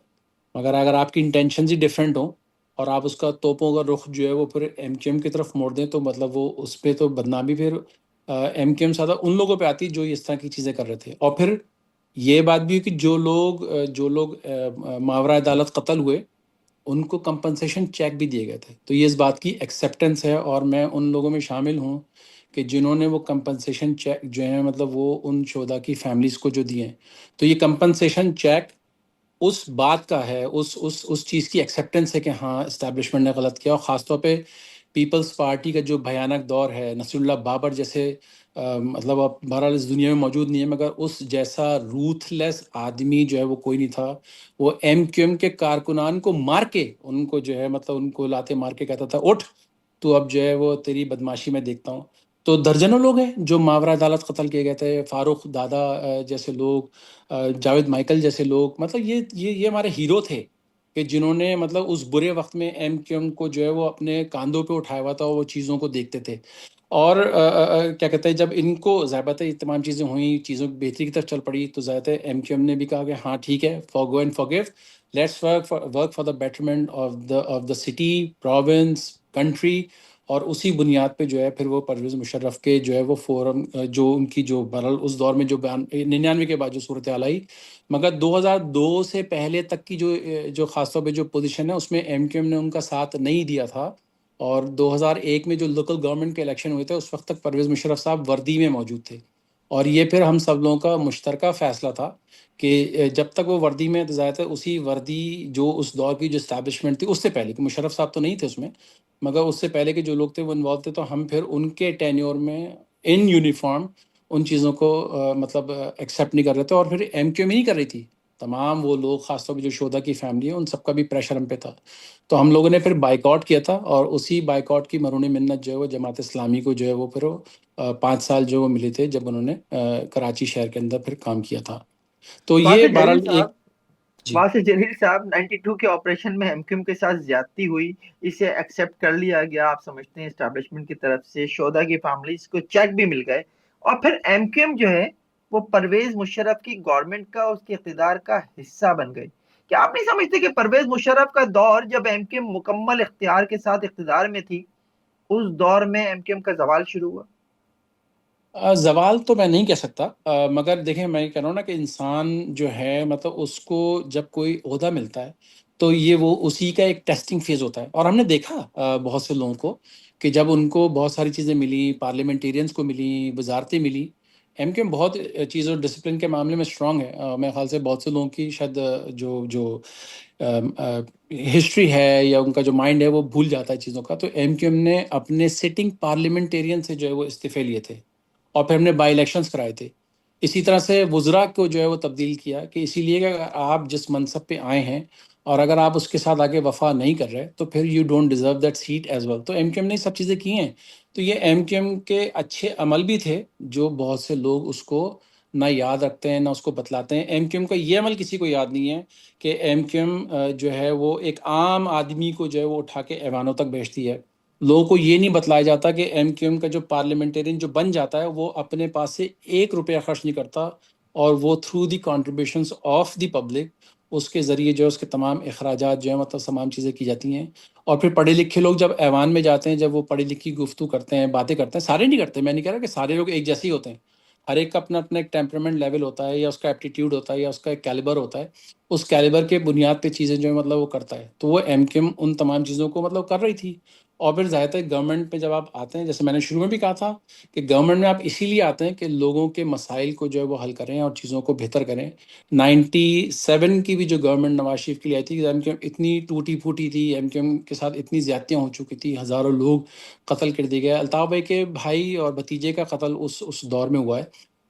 مگر اگر آپ کی انٹینشنز ہی ڈفرینٹ ہوں اور آپ اس کا توپوں کا رخ جو ہے وہ پھر ایم کیو ایم کی طرف موڑ دیں، تو مطلب وہ اس پہ تو بدنامی پھر ایم کیو ایم زیادہ ان لوگوں پہ آتی جو اس طرح کی چیزیں کر رہے تھے. اور پھر یہ بات بھی ہے کہ جو لوگ ماورا عدالت قتل ہوئے، ان کو کمپنسیشن چیک بھی دیے گئے تھے. تو یہ اس بات کی ایکسیپٹنس ہے، اور میں ان لوگوں میں شامل ہوں کہ جنہوں نے وہ کمپنسیشن چیک جو ہیں مطلب وہ ان شہدا کی فیملیز کو جو دیے ہیں. تو یہ کمپنسیشن چیک اس بات کا ہے، اس چیز کی ایکسیپٹنس ہے کہ ہاں اسٹیبلشمنٹ نے غلط کیا. اور خاص طور پہ پیپلز پارٹی کا جو بھیانک دور ہے، نصیر اللہ بابر جیسے مطلب اب بہرحال اس دنیا میں موجود نہیں ہے، مگر اس جیسا روتھ لیس آدمی جو ہے وہ کوئی نہیں تھا. وہ ایم کیو ایم کے کارکنان کو مار کے، ان کو جو ہے مطلب ان کو لاتے مار کے کہتا تھا اٹھ تو اب جو ہے وہ تیری بدماشی میں دیکھتا ہوں. تو درجنوں لوگ ہیں جو ماورا عدالت قتل کیے گئے تھے، فاروق دادا جیسے لوگ، جاوید مائیکل جیسے لوگ. مطلب یہ ہمارے ہیرو تھے کہ جنہوں نے مطلب اس برے وقت میں ایم کیو ایم کو جو ہے وہ اپنے کاندھوں پہ اٹھایا ہوا تھا، اور وہ چیزوں کو دیکھتے تھے. اور کیا کہتے ہیں، جب ان کو ظاہر ہے یہ تمام چیزیں ہوئیں، چیزوں کی بہتری کی طرف چل پڑی، تو ظاہر ہے ایم کیو ایم نے بھی کہا کہ ہاں ٹھیک ہے، for go and for give, let's work for the betterment of the city, province, country. اور اسی بنیاد پہ جو ہے پھر وہ پرویز مشرف کے جو ہے وہ فورم، جو ان کی جو بہرحال اس دور میں جو 99 کے بعد جو صورتحال آئی، مگر 2002 سے پہلے تک کی جو خاص طور پہ جو پوزیشن ہے اس میں ایم کیو ایم نے ان کا ساتھ نہیں دیا تھا. اور 2001 میں جو لوکل گورنمنٹ کے الیکشن ہوئے تھے، اس وقت تک پرویز مشرف صاحب وردی میں موجود تھے. اور یہ پھر ہم سب لوگوں کا مشترکہ فیصلہ تھا کہ جب تک وہ وردی میں، تو ظاہر ہے اسی وردی جو اس دور کی جو اسٹیبلشمنٹ تھی اس سے پہلے، کہ مشرف صاحب تو نہیں تھے اس میں، مگر اس سے پہلے کے جو لوگ تھے وہ انوالو تھے، تو ہم پھر ان کے ٹینیور میں ان یونیفارم ان چیزوں کو مطلب ایکسیپٹ نہیں کر رہے تھے. اور پھر ایم کیو ایم ہی نہیں کر رہی تھی، تمام وہ لوگ خاص طور پہ جو شہدا کی فیملی ہے ان سب کا بھی پریشر ہم پہ تھا. تو ہم لوگوں نے پھر بائیکاٹ کیا تھا، اور اسی بائیکاٹ کی مرہون منت جو ہے وہ جماعت اسلامی کو جو ہے وہ پھر 5 سال جو وہ ملے تھے جب انہوں نے کراچی شہر کے اندر پھر کام کیا تھا. تو یہ واسع جلیل بہرحال ایک. صاحب، جی. واسع جلیل صاحب، 92 کے آپریشن میں ایم کیو ایم کے ساتھ زیادتی ہوئی، اسے ایکسیپٹ کر لیا گیا، آپ سمجھتے ہیں اسٹیبلشمنٹ کی طرف سے شہدا کی فیملیز کو چیک بھی مل گئے، اور پھر ایم کیو ایم جو ہے وہ پرویز مشرف کی گورنمنٹ کا، اس کے اقتدار کا حصہ بن گئی. کیا آپ نہیں سمجھتے کہ پرویز مشرف کا دور جب ایم کیو ایم مکمل اختیار کے ساتھ اقتدار میں تھی، اس دور میں ایم کیو ایم کا زوال شروع ہوا؟ زوال تو میں نہیں کہہ سکتا، مگر دیکھیں میں یہ کہہ رہا ہوں نا کہ انسان جو ہے مطلب اس کو جب کوئی عہدہ ملتا ہے تو یہ وہ اسی کا ایک ٹیسٹنگ فیز ہوتا ہے. اور ہم نے دیکھا بہت سے لوگوں کو کہ جب ان کو بہت ساری چیزیں ملی، پارلیمنٹیرینس کو ملی، وزارتیں ملی. ایم کیو ایم بہت چیزوں ڈسپلن کے معاملے میں اسٹرانگ ہے. میرے خیال سے بہت سے لوگوں کی شاید جو ہسٹری ہے یا ان کا جو مائنڈ ہے وہ بھول جاتا ہے چیزوں کا. تو ایم کیو ایم نے اپنے سٹنگ پارلیمنٹیرین سے جو ہے وہ استعفے لیے تھے، اور پھر ہم نے بائی الیکشنز کرائے تھے. اسی طرح سے وزراء کو جو ہے وہ تبدیل کیا، کہ اسی لیے کہ اگر آپ جس منصب پہ آئے ہیں اور اگر آپ اس کے ساتھ آگے وفا نہیں کر رہے تو پھر you don't deserve that seat as well. تو ایم کیو ایم نے یہ سب چیزیں کی ہیں. تو یہ ایم کیو ایم کے اچھے عمل بھی تھے جو بہت سے لوگ اس کو نہ یاد رکھتے ہیں نہ اس کو بتلاتے ہیں. ایم کیو ایم کا یہ عمل کسی کو یاد نہیں ہے کہ ایم کیو ایم جو ہے وہ ایک عام آدمی کو جو ہے وہ اٹھا کے ایوانوں تک بھیجتی ہے. لوگوں کو یہ نہیں بتلایا جاتا کہ ایم کیو ایم کا جو پارلیمنٹرین جو بن جاتا ہے وہ اپنے پاس سے 1 روپیہ خرچ نہیں کرتا، اور وہ through the contributions of the public اس کے ذریعے جو ہے اس کے تمام اخراجات جو ہیں مطلب تمام چیزیں کی جاتی ہیں. اور پھر پڑھے لکھے لوگ جب ایوان میں جاتے ہیں، جب وہ پڑھی لکھی گفتگو کرتے ہیں، باتیں کرتے ہیں، سارے نہیں کرتے، میں نہیں کہہ رہا کہ سارے لوگ ایک جیسے ہی ہوتے ہیں، ہر ایک کا اپنا اپنا ایک ٹیمپرمنٹ لیول ہوتا ہے، یا اس کا ایپٹیٹیوڈ ہوتا ہے، یا اس کا ایک کیلیبر ہوتا ہے. اس کیلیبر کے بنیاد پہ چیزیں جو ہے مطلب وہ کرتا ہے. تو وہ ایم کیو ایم ان تمام چیزوں کو مطلب کر رہی تھی. اور پھر ظاہر ہے گورنمنٹ پہ جب آپ آتے ہیں، جیسے میں نے شروع میں بھی کہا تھا کہ گورنمنٹ میں آپ اسی لیے آتے ہیں کہ لوگوں کے مسائل کو جو ہے وہ حل کریں اور چیزوں کو بہتر کریں. 97 کی بھی جو گورنمنٹ نواز شریف کے لیے آئی تھی، ایم کیو ایم اتنی ٹوٹی پھوٹی تھی، ایم کیو ایم کے ساتھ اتنی زیادتیاں ہو چکی تھی، ہزاروں لوگ قتل کر دیے گئے. الطاف بھائی کے بھائی اور بھتیجے کا قتل اس دور میں ہوا ہے.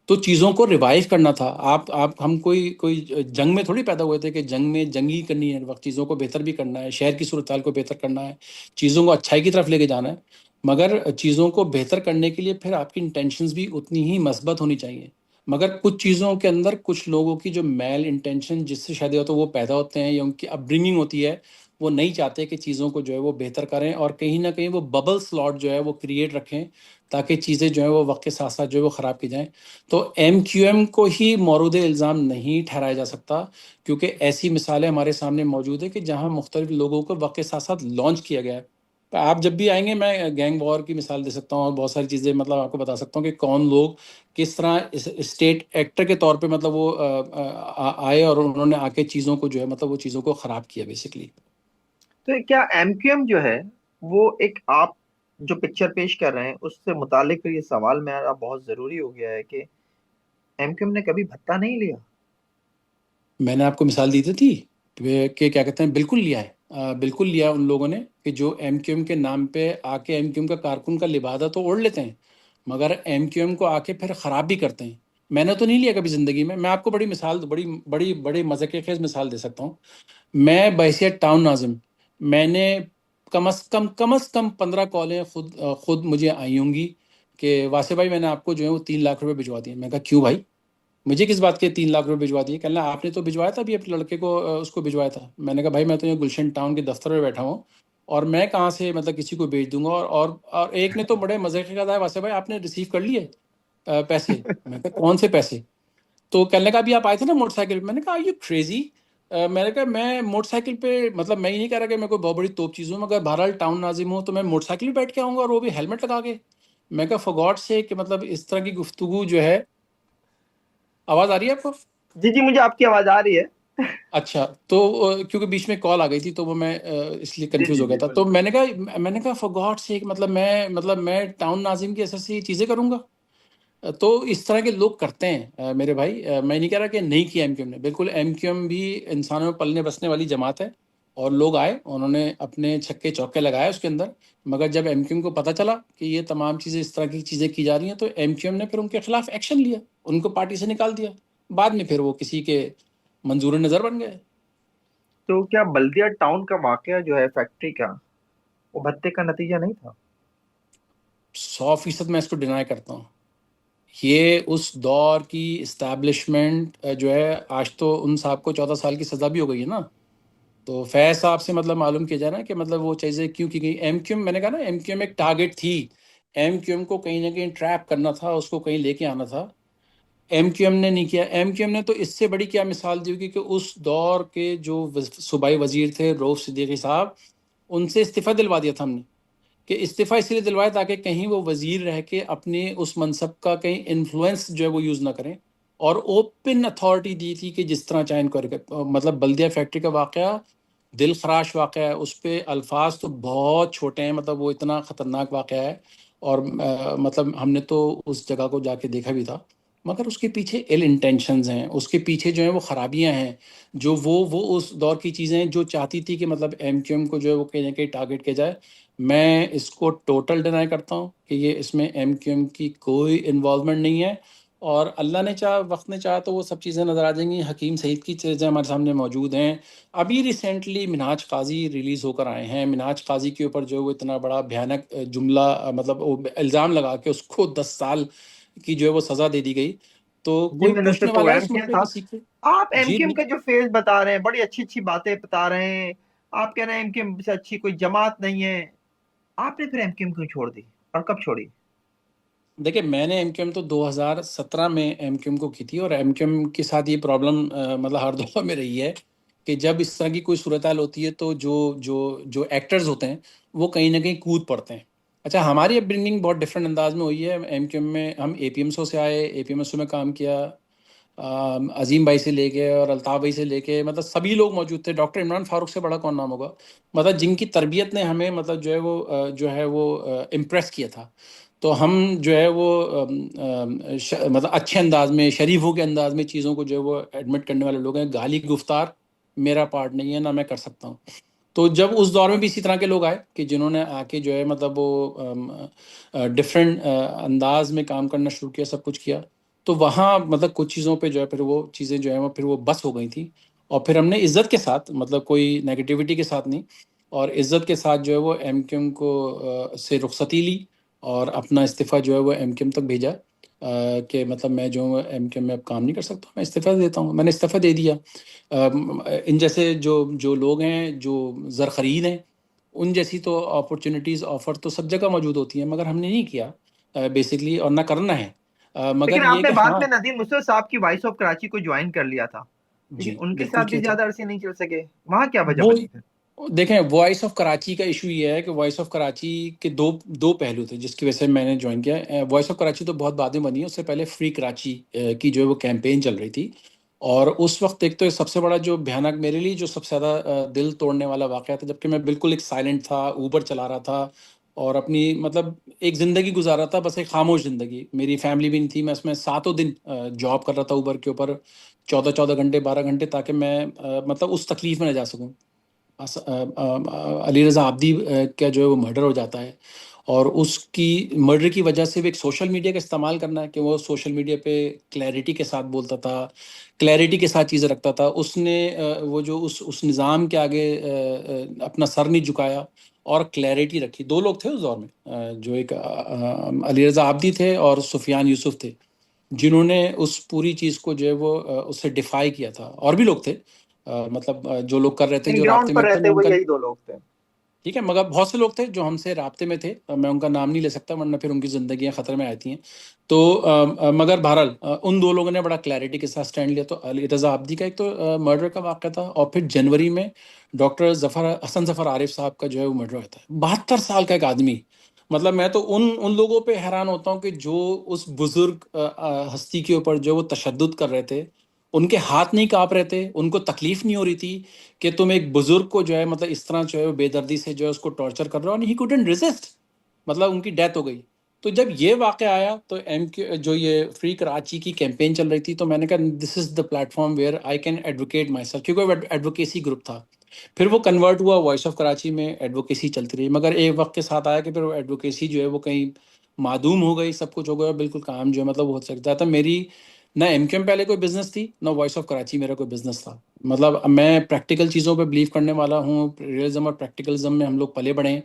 تو چیزوں کو ریوائیو کرنا تھا. آپ ہم کوئی جنگ میں تھوڑی پیدا ہوئے تھے کہ جنگ میں جنگی کرنی ہے. وقت چیزوں کو بہتر بھی کرنا ہے, شہر کی صورتحال کو بہتر کرنا ہے, چیزوں کو اچھائی کی طرف لے کے جانا ہے. مگر چیزوں کو بہتر کرنے کے لیے پھر آپ کی انٹینشنز بھی اتنی ہی مثبت ہونی چاہیے. مگر کچھ چیزوں کے اندر کچھ لوگوں کی جو میل انٹینشن جس سے شاید تو وہ پیدا ہوتے ہیں یا ان کی اپ برنگنگ ہوتی ہے, وہ نہیں چاہتے کہ چیزوں کو جو ہے وہ بہتر کریں, اور کہیں نہ کہیں وہ ببل سلاٹ جو ہے وہ کریٹ رکھیں تاکہ چیزیں جو ہیں وہ وقت کے ساتھ ساتھ جو ہے وہ خراب کی جائیں. تو ایم کیو ایم کو ہی مورد الزام نہیں ٹھہرایا جا سکتا, کیونکہ ایسی مثالیں ہمارے سامنے موجود ہیں کہ جہاں مختلف لوگوں کو وقت کے ساتھ ساتھ لانچ کیا گیا ہے. آپ جب بھی آئیں گے میں گینگ وار کی مثال دے سکتا ہوں, اور بہت ساری چیزیں مطلب آپ کو بتا سکتا ہوں کہ کون لوگ کس طرح اسٹیٹ ایکٹر کے طور پہ مطلب وہ آئے اور انہوں نے آ کے چیزوں کو جو ہے مطلب وہ چیزوں کو خراب کیا بیسکلی. تو کیا ایم کیو ایم جو ہے وہ ایک آپ جو پکچر پیش کر رہے ہیں اس سے متعلق یہ سوال میرا بہت ضروری ہو گیا ہے کہ ایم کیو ایم نے کبھی بھتہ نہیں لیا؟ میں نے آپ کو مثال دی تھی کہ کیا کہتے ہیں, بالکل لیا ہے, بالکل لیا ان لوگوں نے, کہ جو ایم کیو ایم کے نام پہ آ کے ایم کیو ایم کا کارکن کا لبادہ تو اوڑھ لیتے ہیں مگر ایم کیو ایم کو آ کے پھر خراب بھی کرتے ہیں. میں نے تو نہیں لیا کبھی زندگی میں. میں آپ کو بڑی مثال بڑی مزے کے خیز مثال دے سکتا ہوں. میں بحیثیت ٹاؤن ناظم, میں نے کم از کم 15 کالیں خود مجھے آئی ہوں گی کہ واسع بھائی میں نے آپ کو جو ہے وہ 3 لاکھ روپے بھجوا دیے. میں کہا کیوں بھائی, مجھے کس بات کے 3 لاکھ روپے بھجوا دیے؟ کہنا آپ نے تو بھجوایا تھا ابھی اپنے لڑکے کو, اس کو بھجوایا تھا. میں نے کہا بھائی میں تو یہ گلشن ٹاؤن کے دفتر میں بیٹھا ہوں اور میں کہاں سے مطلب کسی کو بھیج دوں گا. اور ایک نے تو بڑے مزے کے ساتھ آیا, واسع بھائی آپ نے ریسیو کر لیے پیسے؟ میں کہا کون سے پیسے؟ تو کہنے لگا ابھی آپ آئے تھے نا موٹر سائیکل پہ. میں نے کہا یو کریزی. میں نے کہا میں موٹر سائیکل پہ مطلب میں یہ نہیں کہہ رہا کہ میں کوئی بہت بڑی توپ چیز ہوں, مگر بہرحال ٹاؤن ناظم ہوں تو میں موٹر سائیکل پہ بیٹھ کے آؤں گا اور وہ بھی ہیلمٹ لگا کے. میں کہا فار گاڈ سے کہ مطلب اس طرح کی گفتگو جو ہے. آواز آ رہی ہے آپ کو؟ جی جی مجھے آپ کی آواز آ رہی ہے. اچھا, تو کیونکہ بیچ میں کال آ گئی تھی تو وہ میں اس لیے جی کنفیوز جی ہو گیا تھا. بالکل تو بالکل. میں نے کہا فار گاڈ سے مطلب میں ٹاؤن ناظم کی ایسی ایسی چیزیں کروں گا. تو اس طرح کے لوگ کرتے ہیں میرے بھائی. میں نہیں کہہ رہا کہ نہیں کیا ایم کیو ایم نے, بالکل ایم کیو ایم بھی انسانوں میں پلنے بسنے والی جماعت ہے, اور لوگ آئے انہوں نے اپنے چھکے چوکے لگائے اس کے اندر. مگر جب ایم کیو ایم کو پتہ چلا کہ یہ تمام چیزیں اس طرح کی چیزیں کی جا رہی ہیں تو ایم کیو ایم نے پھر ان کے خلاف ایکشن لیا, ان کو پارٹی سے نکال دیا. بعد میں پھر وہ کسی کے منظور نظر بن گئے. تو کیا بلدیہ ٹاؤن کا واقعہ جو ہے فیکٹری کا وہ بھتے کا نتیجہ نہیں تھا؟ 100% میں اس کو ڈینائی کرتا ہوں. یہ اس دور کی اسٹیبلشمنٹ جو ہے, آج تو ان صاحب کو 14 سال کی سزا بھی ہو گئی ہے نا, تو فیض صاحب سے مطلب معلوم کیا جا رہا ہے کہ مطلب وہ چیزیں کیوں کی گئی. ایم کیو ایم, میں نے کہا نا ایم کیو ایم ایک ٹارگیٹ تھی. ایم کیو ایم کو کہیں نہ کہیں ٹریپ کرنا تھا, اس کو کہیں لے کے آنا تھا. ایم کیو ایم نے نہیں کیا. ایم کیو ایم نے تو اس سے بڑی کیا مثال دی ہوگی کہ اس دور کے جو صوبائی وزیر تھے رؤوف صدیقی صاحب, ان سے استعفیٰ دلوا دیا تھا ہم نے. کہ استعفیٰ اس لیے دلوایا تاکہ کہیں وہ وزیر رہ کے اپنے اس منصب کا کہیں انفلوئنس جو ہے وہ یوز نہ کریں, اور اوپن اتھارٹی دی تھی کہ جس طرح چاہیں کرے. مطلب بلدیہ فیکٹری کا واقعہ دل خراش واقعہ ہے, اس پہ الفاظ تو بہت چھوٹے ہیں, مطلب وہ اتنا خطرناک واقعہ ہے. اور مطلب ہم نے تو اس جگہ کو جا کے دیکھا بھی تھا, مگر اس کے پیچھے ایل انٹینشنز ہیں, اس کے پیچھے جو ہیں وہ خرابیاں ہیں, جو وہ اس دور کی چیزیں جو چاہتی تھی کہ مطلب ایم کیو ایم کو جو ہے وہ کہیں نہ کہیں ٹارگیٹ کیا جائے. میں اس کو ٹوٹل ڈینائی کرتا ہوں کہ یہ اس میں ایم کیو ایم کی کوئی انوالومنٹ نہیں ہے. اور اللہ نے چاہا, وقت نے چاہا تو وہ سب چیزیں نظر آ جائیں گی. حکیم سعید کی چیزیں ہمارے سامنے موجود ہیں. ابھی ریسنٹلی منہاج قاضی ریلیز ہو کر آئے ہیں. منہاج قاضی کے اوپر جو ہے وہ اتنا بڑا بھیانک جملہ مطلب وہ الزام لگا کے اس کو 10 سال کی جو ہے وہ سزا دے دی گئی. تو جی کوئی میں نے اس سے پوچھنے والا ہے پروگرام اس کیا ملک پہ تھا. کسی کے؟ آپ M G Q M G. کا جو فیس بتا رہے ہیں بڑی اچھی اچھی باتیں بتا رہے ہیں, آپ کہہ رہے ہیں ایم کیو ایم سے اچھی کوئی جماعت نہیں ہے, آپ نے پھر ایم کیو ایم کیوں چھوڑ دی اور کب چھوڑی؟ دیکھیں میں نے ایم کیو ایم تو 2017 میں ایم کیو ایم کو کی تھی, اور ایم کیو ایم کے ساتھ یہ پرابلم مطلب ہر دور میں رہی ہے کہ جب اس طرح کی کوئی صورتحال ہوتی ہے تو جو ایکٹرز ہوتے ہیں وہ کہیں نہ کہیں کود پڑتے ہیں. اچھا, ہماری اپ برنگنگ بہت ڈفرینٹ انداز میں ہوئی ہے. ایم کیو ایم میں ہم اے پی ایم سو سے آئے, اے پی ایم ایس او میں کام کیا. عظیم بھائی سے لے کے اور الطاف بھائی سے لے کے مطلب سبھی لوگ موجود تھے. ڈاکٹر عمران فاروق سے بڑا کون نام ہوگا, مطلب جن کی تربیت نے ہمیں مطلب جو ہے وہ امپریس کیا تھا. تو ہم جو ہے وہ مطلب اچھے انداز میں, شریفوں کے انداز میں چیزوں کو جو ہے وہ ایڈمٹ کرنے والے لوگ ہیں. گالی گفتار میرا پارٹ نہیں ہے, نہ میں کر سکتا ہوں. تو جب اس دور میں بھی اسی طرح کے لوگ آئے کہ جنہوں نے آ کے جو ہے مطلب وہ ڈفرینٹ انداز میں کام کرنا شروع کیا, سب کچھ کیا, تو وہاں مطلب کچھ چیزوں پہ جو ہے پھر وہ چیزیں جو ہے وہ پھر وہ بس ہو گئی تھیں، اور پھر ہم نے عزت کے ساتھ، مطلب کوئی نیگیٹیوٹی کے ساتھ نہیں، اور عزت کے ساتھ جو ہے وہ ایم کیو ایم کو سے رخصتی لی، اور اپنا استعفیٰ جو ہے وہ ایم کیو ایم تک بھیجا کہ مطلب میں جو ہوں ایم کیو ایم میں اب کام نہیں کر سکتا، میں استعفیٰ دیتا ہوں۔ میں نے استعفیٰ دے دیا۔ ان جیسے جو لوگ ہیں جو زر خرید ہیں، ان جیسی تو اپرچونیٹیز آفر تو سب جگہ موجود ہوتی ہیں، مگر ہم نے نہیں کیا بیسکلی، اور نہ کرنا ہے۔ مگر لیکن یہ آپ نے کہ بعد ہاں، میں ندیم مصطفیٰ صاحب کی وائس آف کراچی کو جوائن کر لیا تھا، لیکن جی ان کے بالکل ساتھ بھی کیا تھا۔ زیادہ عرصے نہیں چل سکے، وہاں کیا وجہ وہ بنی پھر؟ دیکھیں، وائس آف کراچی کا ایشو یہ ہے کہ وائس آف کراچی کے دو پہلو تھے جس کی وجہ سے میں نے جوائن کیا۔ وائس آف کراچی تو بہت بعد میں بنی ہے، اس سے پہلے فری کراچی کی جو ہے وہ کیمپین چل رہی تھی، اور اس وقت ایک تو سب سے بڑا جو بھیانک میرے لیے جو سب سے زیادہ دل توڑنے والا واقعہ تھا، جبکہ میں بالکل ایک سائلنٹ تھا، اوبر چلا رہا تھا، اور اپنی مطلب ایک زندگی گزار رہا تھا، بس ایک خاموش زندگی، میری فیملی بھی نہیں تھی، میں اس میں ساتوں دن جاب کر رہا تھا اوبر کے اوپر، 14 14 گھنٹے 12 گھنٹے، تاکہ میں مطلب اس تکلیف میں نہ جا سکوں۔ علی رضا عابدی کا جو ہے وہ مرڈر ہو جاتا ہے، اور اس کی مرڈر کی وجہ سے بھی ایک سوشل میڈیا کا استعمال کرنا ہے کہ وہ سوشل میڈیا پہ کلیئرٹی کے ساتھ بولتا تھا، کلیئرٹی کے ساتھ چیزیں رکھتا تھا، اس نے وہ جو اس نظام کے آگے اپنا سر نہیں جھکایا اور کلیئرٹی رکھی۔ دو لوگ تھے اس دور میں، جو ایک علی رضا عابدی تھے اور سفیان یوسف تھے، جنہوں نے اس پوری چیز کو جو ہے وہ اس سے ڈیفائی کیا تھا، اور بھی لوگ تھے، مطلب جو لوگ کر رہے تھے، جو گراؤنڈ رابطے پر میں تھے، رہتے میں ان ہوئے کا، یہی دو لوگ تھے۔ ٹھیک ہے، مگر بہت سے لوگ تھے جو ہم سے رابطے میں تھے، میں ان کا نام نہیں لے سکتا ورنہ پھر ان کی زندگیاں خطرے میں آتی ہیں، تو مگر بہرحال ان دو لوگوں نے بڑا کلیئرٹی کے ساتھ سٹینڈ لیا۔ تو علی رضا عابدی کا ایک تو مرڈر کا واقعہ تھا، اور پھر جنوری میں ڈاکٹر حسن ظفر عارف صاحب کا جو ہے وہ مرڈر ہوتا ہے، 72 سال کا ایک آدمی۔ مطلب میں تو ان لوگوں پہ حیران ہوتا ہوں کہ جو اس بزرگ ہستی کے اوپر جو وہ تشدد کر رہے تھے، ان کے ہاتھ نہیں کانپ رہے تھے، ان کو تکلیف نہیں ہو رہی تھی کہ تم ایک بزرگ کو جو ہے مطلب اس طرح جو ہے بے دردی سے جو ہے اس کو ٹارچر کر رہے ہو، اور ہی کوڈنٹ ریزسٹ، مطلب ان کی ڈیتھ ہو گئی۔ تو جب یہ واقعہ آیا تو جو یہ فری کراچی کی کیمپین چل رہی تھی، تو میں نے کہا this is the platform where I can advocate myself, کیونکہ وہ ایڈوکیسی گروپ تھا۔ پھر وہ کنورٹ ہوا وائس آف کراچی میں، ایڈوکیسی چلتی رہی، مگر ایک وقت کے ساتھ آیا کہ پھر وہ ایڈوکیسی جو ہے وہ کہیں معدوم ہو گئی، سب کچھ ہو گیا، بالکل کام جو ہے مطلب ہو سکتا تھا۔ میری نہ ایم کیو ایم پہلے کوئی بزنس تھی، نہ وائس آف کراچی میرا کوئی بزنس تھا۔ مطلب میں پریکٹیکل چیزوں پہ بلیو کرنے والا ہوں، ریئلزم اور پریکٹیکلزم میں ہم لوگ پلے بڑھے ہیں،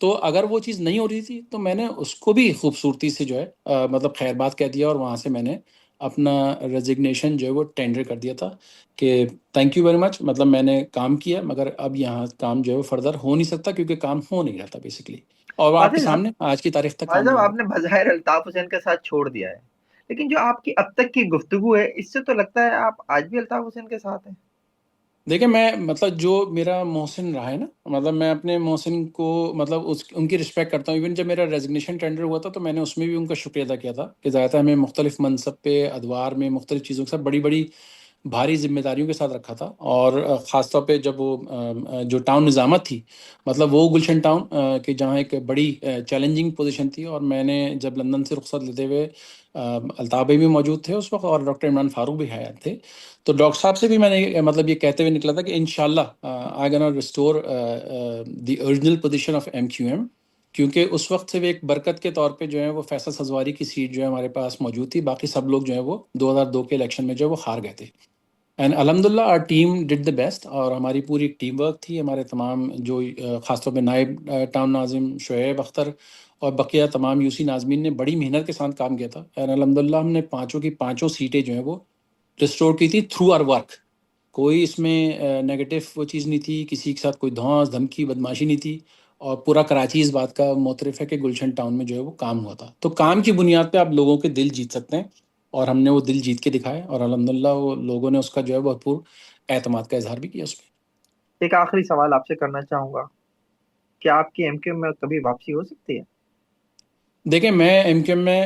تو اگر وہ چیز نہیں ہو رہی تھی تو میں نے اس کو بھی خوبصورتی سے جو ہے مطلب خیر بات کہہ دیا، اور وہاں سے میں نے اپنا ریزگنیشن جو ہے وہ ٹینڈر کر دیا تھا کہ تھینک یو ویری مچ، مطلب میں نے کام کیا، مگر اب یہاں کام جو ہے وہ فردر ہو نہیں سکتا، کیونکہ کام ہو نہیں رہا تھا بیسکلی، اور وہ آپ کے واضح صاحب، سامنے آج کی تاریخ تک واضح کام صاحب نہیں ہو آپ نے بظاہر الطاف حسین کا ساتھ چھوڑ دیا ہے، لیکن جو آپ کی اب تک کی گفتگو ہے اس سے تو لگتا ہے آپ آج بھی الطاف حسین کے ساتھ ہیں۔ دیکھیں، میں مطلب جو میرا محسن رہا ہے نا، مطلب میں اپنے محسن کو مطلب ان کی رسپیکٹ کرتا ہوں۔ ایون جب میرا ریزگنیشن ٹینڈر ہوا تھا تو میں نے اس میں بھی ان کا شکریہ ادا کیا تھا کہ ظاہر ہے ہمیں مختلف منصب پہ، ادوار میں، مختلف چیزوں کے ساتھ بڑی بڑی بھاری ذمہ داریوں کے ساتھ رکھا تھا، اور خاص طور پہ جب وہ جو ٹاؤن نظامت تھی، مطلب وہ گلشن ٹاؤن کہ جہاں ایک بڑی چیلنجنگ پوزیشن تھی، اور میں نے جب لندن سے رخصت لیتے ہوئے، الطاف بھائی بھی موجود تھے اس وقت، اور ڈاکٹر عمران فاروق بھی حیات تھے، تو ڈاکٹر صاحب سے بھی میں نے مطلب یہ کہتے ہوئے نکلا تھا کہ انشاءاللہ I gonna restore the original position of M Q M, کیونکہ اس وقت سے بھی ایک برکت کے طور پہ جو ہے وہ فیصل سزواری کی سیٹ جو ہے ہمارے پاس موجود تھی، باقی سب لوگ جو ہے وہ 2002 کے الیکشن میں جو ہے وہ ہار گئے تھے، اینڈ الحمد للہ آر ٹیم ڈڈ دا بیسٹ، اور ہماری پوری ایک ٹیم ورک تھی، ہمارے تمام جو خاص طور پہ نائب ٹاؤن ناظم شعیب اختر اور بقیہ تمام یو سی ناظمین نے بڑی محنت کے ساتھ کام کیا تھا، اینڈ الحمد للہ ہم نے پانچوں کی پانچوں سیٹیں جو ہیں وہ ریسٹور کی تھی تھرو آر ورک۔ کوئی اس میں نیگیٹو وہ چیز نہیں تھی، کسی کے ساتھ کوئی دھونس دھمکی بدماشی نہیں تھی، اور پورا کراچی اس بات کا معترف ہے کہ گلشن ٹاؤن میں جو ہے وہ کام ہوا تھا۔ تو کام کی بنیاد پہ آپ لوگوں کے دل جیت سکتے ہیں، اور ہم نے وہ دل جیت کے دکھائے، اور الحمدللہ وہ لوگوں نے اس کا جو ہے بھرپور اعتماد کا اظہار بھی کیا اس میں۔ ایک آخری سوال آپ سے کرنا چاہوں گا، کیا آپ کی ایم کیو ایم میں کبھی واپسی ہو سکتی ہے؟ دیکھیں، میں ایم کیو ایم میں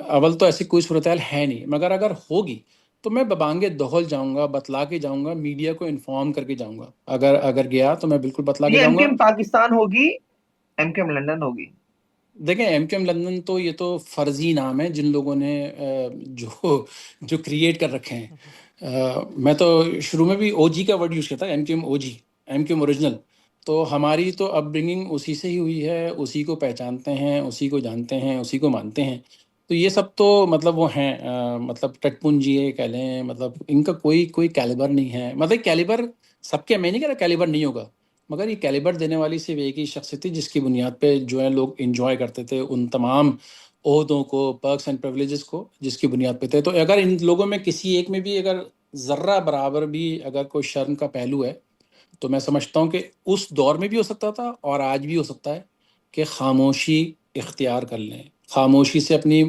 اول تو ایسی کوئی صورتحال ہے نہیں، مگر اگر ہوگی تو میں ببانگ دخل جاؤں گا، بتلا کے جاؤں گا، میڈیا کو انفارم کر کے جاؤں گا، اگر گیا تو میں بالکل بتلا کے یہ ایم جاؤں کیو گا۔ ایم پاکستان ہوگی، ایم کیو ایم لندن ہوگی؟ دیکھیں، ایم کیو ایم لندن تو یہ تو فرضی نام ہے جن لوگوں نے جو کریٹ کر رکھے ہیں۔ میں تو شروع میں بھی او جی کا ورڈ یوز کیا تھا، ایم کیو ایم او جی، ایم کیو ایم اوریجنل، تو ہماری تو اپ برنگنگ اسی سے ہی ہوئی ہے، اسی کو پہچانتے ہیں، اسی کو جانتے ہیں، اسی کو مانتے ہیں۔ تو یہ سب تو مطلب وہ ہیں مطلب ٹٹ پونجی کہہ لیں، مطلب ان کا کوئی کیلیبر نہیں ہے. مطلب کیلیبر سب کے، میں نہیں کہہ رہا کیلیبر نہیں ہوگا، مگر یہ کیلیبر دینے والی صرف ایک ہی شخصیت تھی جس کی بنیاد پہ جو ہے لوگ انجوائے کرتے تھے ان تمام عہدوں کو، پرکس اینڈ پریولیجز کو، جس کی بنیاد پہ تھے. تو اگر ان لوگوں میں کسی ایک میں بھی اگر ذرہ برابر بھی اگر کوئی شرم کا پہلو ہے، تو میں سمجھتا ہوں کہ اس دور میں بھی ہو سکتا تھا اور آج بھی ہو سکتا ہے کہ خاموشی اختیار کر لیں، خاموشی سے اپنی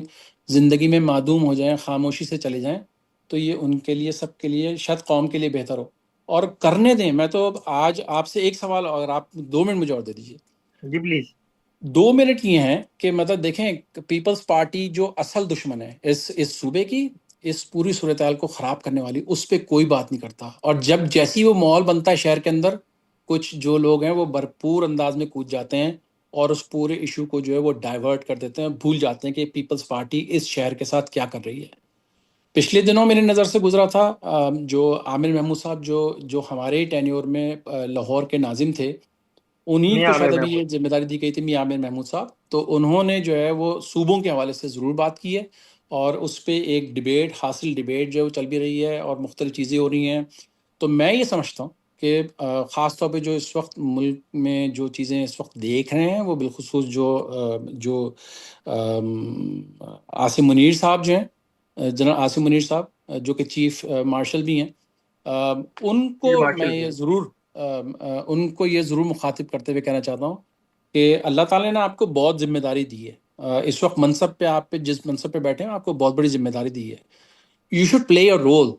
زندگی میں معدوم ہو جائیں، خاموشی سے چلے جائیں. تو یہ ان کے لیے، سب کے لیے، شاید قوم کے لیے بہتر ہو، اور کرنے دیں. میں تو آج آپ سے ایک سوال، اگر آپ 2 منٹ مجھے اور دے دیجیے. جی پلیز. 2 منٹ یہ ہیں کہ مطلب دیکھیں، پیپلز پارٹی جو اصل دشمن ہے اس صوبے کی، اس پوری صورتحال کو خراب کرنے والی، اس پہ کوئی بات نہیں کرتا. اور جب جیسی وہ ماحول بنتا ہے شہر کے اندر، کچھ جو لوگ ہیں وہ بھرپور انداز میں کود جاتے ہیں اور اس پورے ایشو کو جو ہے وہ ڈائیورٹ کر دیتے ہیں، بھول جاتے ہیں کہ پیپلز پارٹی اس شہر کے ساتھ کیا کر رہی ہے. پچھلے دنوں میری نظر سے گزرا تھا جو عامر محمود صاحب جو ہمارے ٹینیور میں لاہور کے ناظم تھے، انہیں کو میاں شاید عامر ابھی یہ محمود. ذمہ داری دی گئی تھی، میاں عامر محمود صاحب. تو انہوں نے جو ہے وہ صوبوں کے حوالے سے ضرور بات کی ہے، اور اس پہ ایک حاصل ڈیبیٹ جو ہے وہ چل بھی رہی ہے اور مختلف چیزیں ہو رہی ہیں. تو میں یہ سمجھتا ہوں کہ خاص طور پہ جو اس وقت ملک میں جو چیزیں اس وقت دیکھ رہے ہیں، وہ بالخصوص جو عاصم منیر صاحب جو ہیں، جنرل عاصم منیر صاحب جو کہ چیف مارشل بھی ہیں، ان کو فیلڈ میں مارشل بھی یہ ہیں. ضرور ان کو یہ ضرور مخاطب کرتے ہوئے کہنا چاہتا ہوں کہ اللہ تعالیٰ نے آپ کو بہت ذمہ داری دی ہے. اس وقت منصب پہ، آپ پہ جس منصب پہ بیٹھے ہیں، آپ کو بہت بڑی ذمہ داری دی ہے. You should play your role.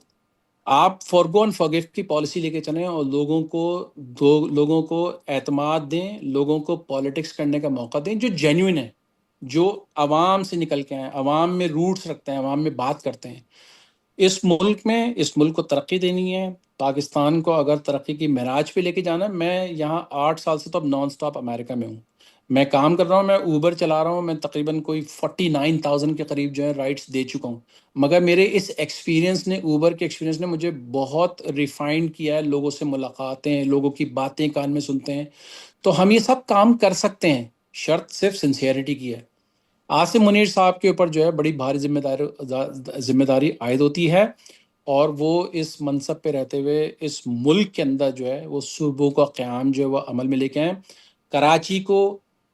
آپ فارگو اینڈ فارگیو کی پالیسی لے کے چلیں اور لوگوں کو اعتماد دیں، لوگوں کو پالیٹکس کرنے کا موقع دیں جو جینوئن ہے، جو عوام سے نکل کے ہیں، عوام میں روٹس رکھتے ہیں، عوام میں بات کرتے ہیں. اس ملک کو ترقی دینی ہے. پاکستان کو اگر ترقی کی معراج پہ لے کے جانا ہے، میں یہاں 8 سال سے تو اب نان سٹاپ امریکہ میں ہوں، میں کام کر رہا ہوں، میں اوبر چلا رہا ہوں، میں تقریباً کوئی 49,000 کے قریب جو ہے رائڈس دے چکا ہوں. مگر میرے اس ایکسپیرینس نے، اوبر کے ایکسپیرینس نے مجھے بہت ریفائنڈ کیا ہے. لوگوں سے ملاقاتیں، لوگوں کی باتیں کان میں سنتے ہیں. تو ہم یہ سب کام کر سکتے ہیں، شرط صرف سنسیئرٹی کی ہے. عاصم منیر صاحب کے اوپر جو ہے بڑی بھاری ذمہ داری عائد ہوتی ہے، اور وہ اس منصب پہ رہتے ہوئے اس ملک کے اندر جو ہے وہ صوبوں کا قیام جو ہے وہ عمل میں لے کے آئیں. کراچی کو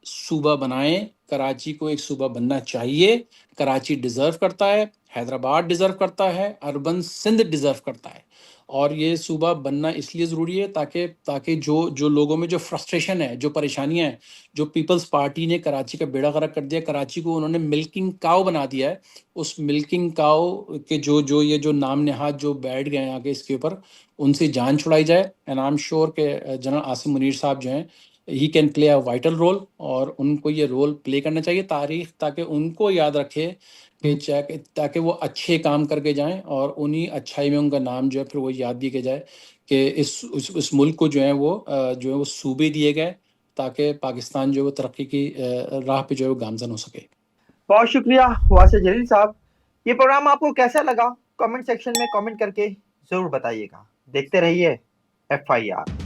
صوبہ بنائیں، کراچی کو ایک صوبہ بننا چاہیے. کراچی ڈیزرو کرتا ہے، حیدرآباد ڈیزرو کرتا ہے، اربن سندھ ڈیزرو کرتا ہے. اور یہ صوبہ بننا اس لیے ضروری ہے تاکہ جو لوگوں میں جو فرسٹریشن ہے، جو پریشانیاں ہیں، جو پیپلز پارٹی نے کراچی کا بیڑا غرق کر دیا، کراچی کو انہوں نے ملکنگ کاؤ بنا دیا ہے. اس ملکنگ کاؤ کے جو نام نہاد جو بیٹھ گئے ہیں آگے اس کے اوپر، ان سے جان چھڑائی جائے. اینڈ آئی ایم شیور کہ جنرل عاصم منیر صاحب جو ہیں، he can play a vital role, اور ان کو یہ رول پلے کرنا چاہیے تاریخ، تاکہ ان کو یاد رکھے کہ تاکہ وہ اچھے کام کر کے جائیں، اور انہی اچھائی میں ان کا نام جو ہے پھر وہ یاد بھی کیا جائے کہ اس ملک کو جو ہے وہ صوبے دیے گئے تاکہ پاکستان جو ہے وہ ترقی کی راہ پہ جو ہے وہ گامزن ہو سکے. بہت شکریہ واسع جلیل صاحب. یہ پروگرام آپ کو کیسا لگا؟ کامنٹ سیکشن میں کامنٹ کر کے ضرور بتائیے گا. دیکھتے رہیے FIR.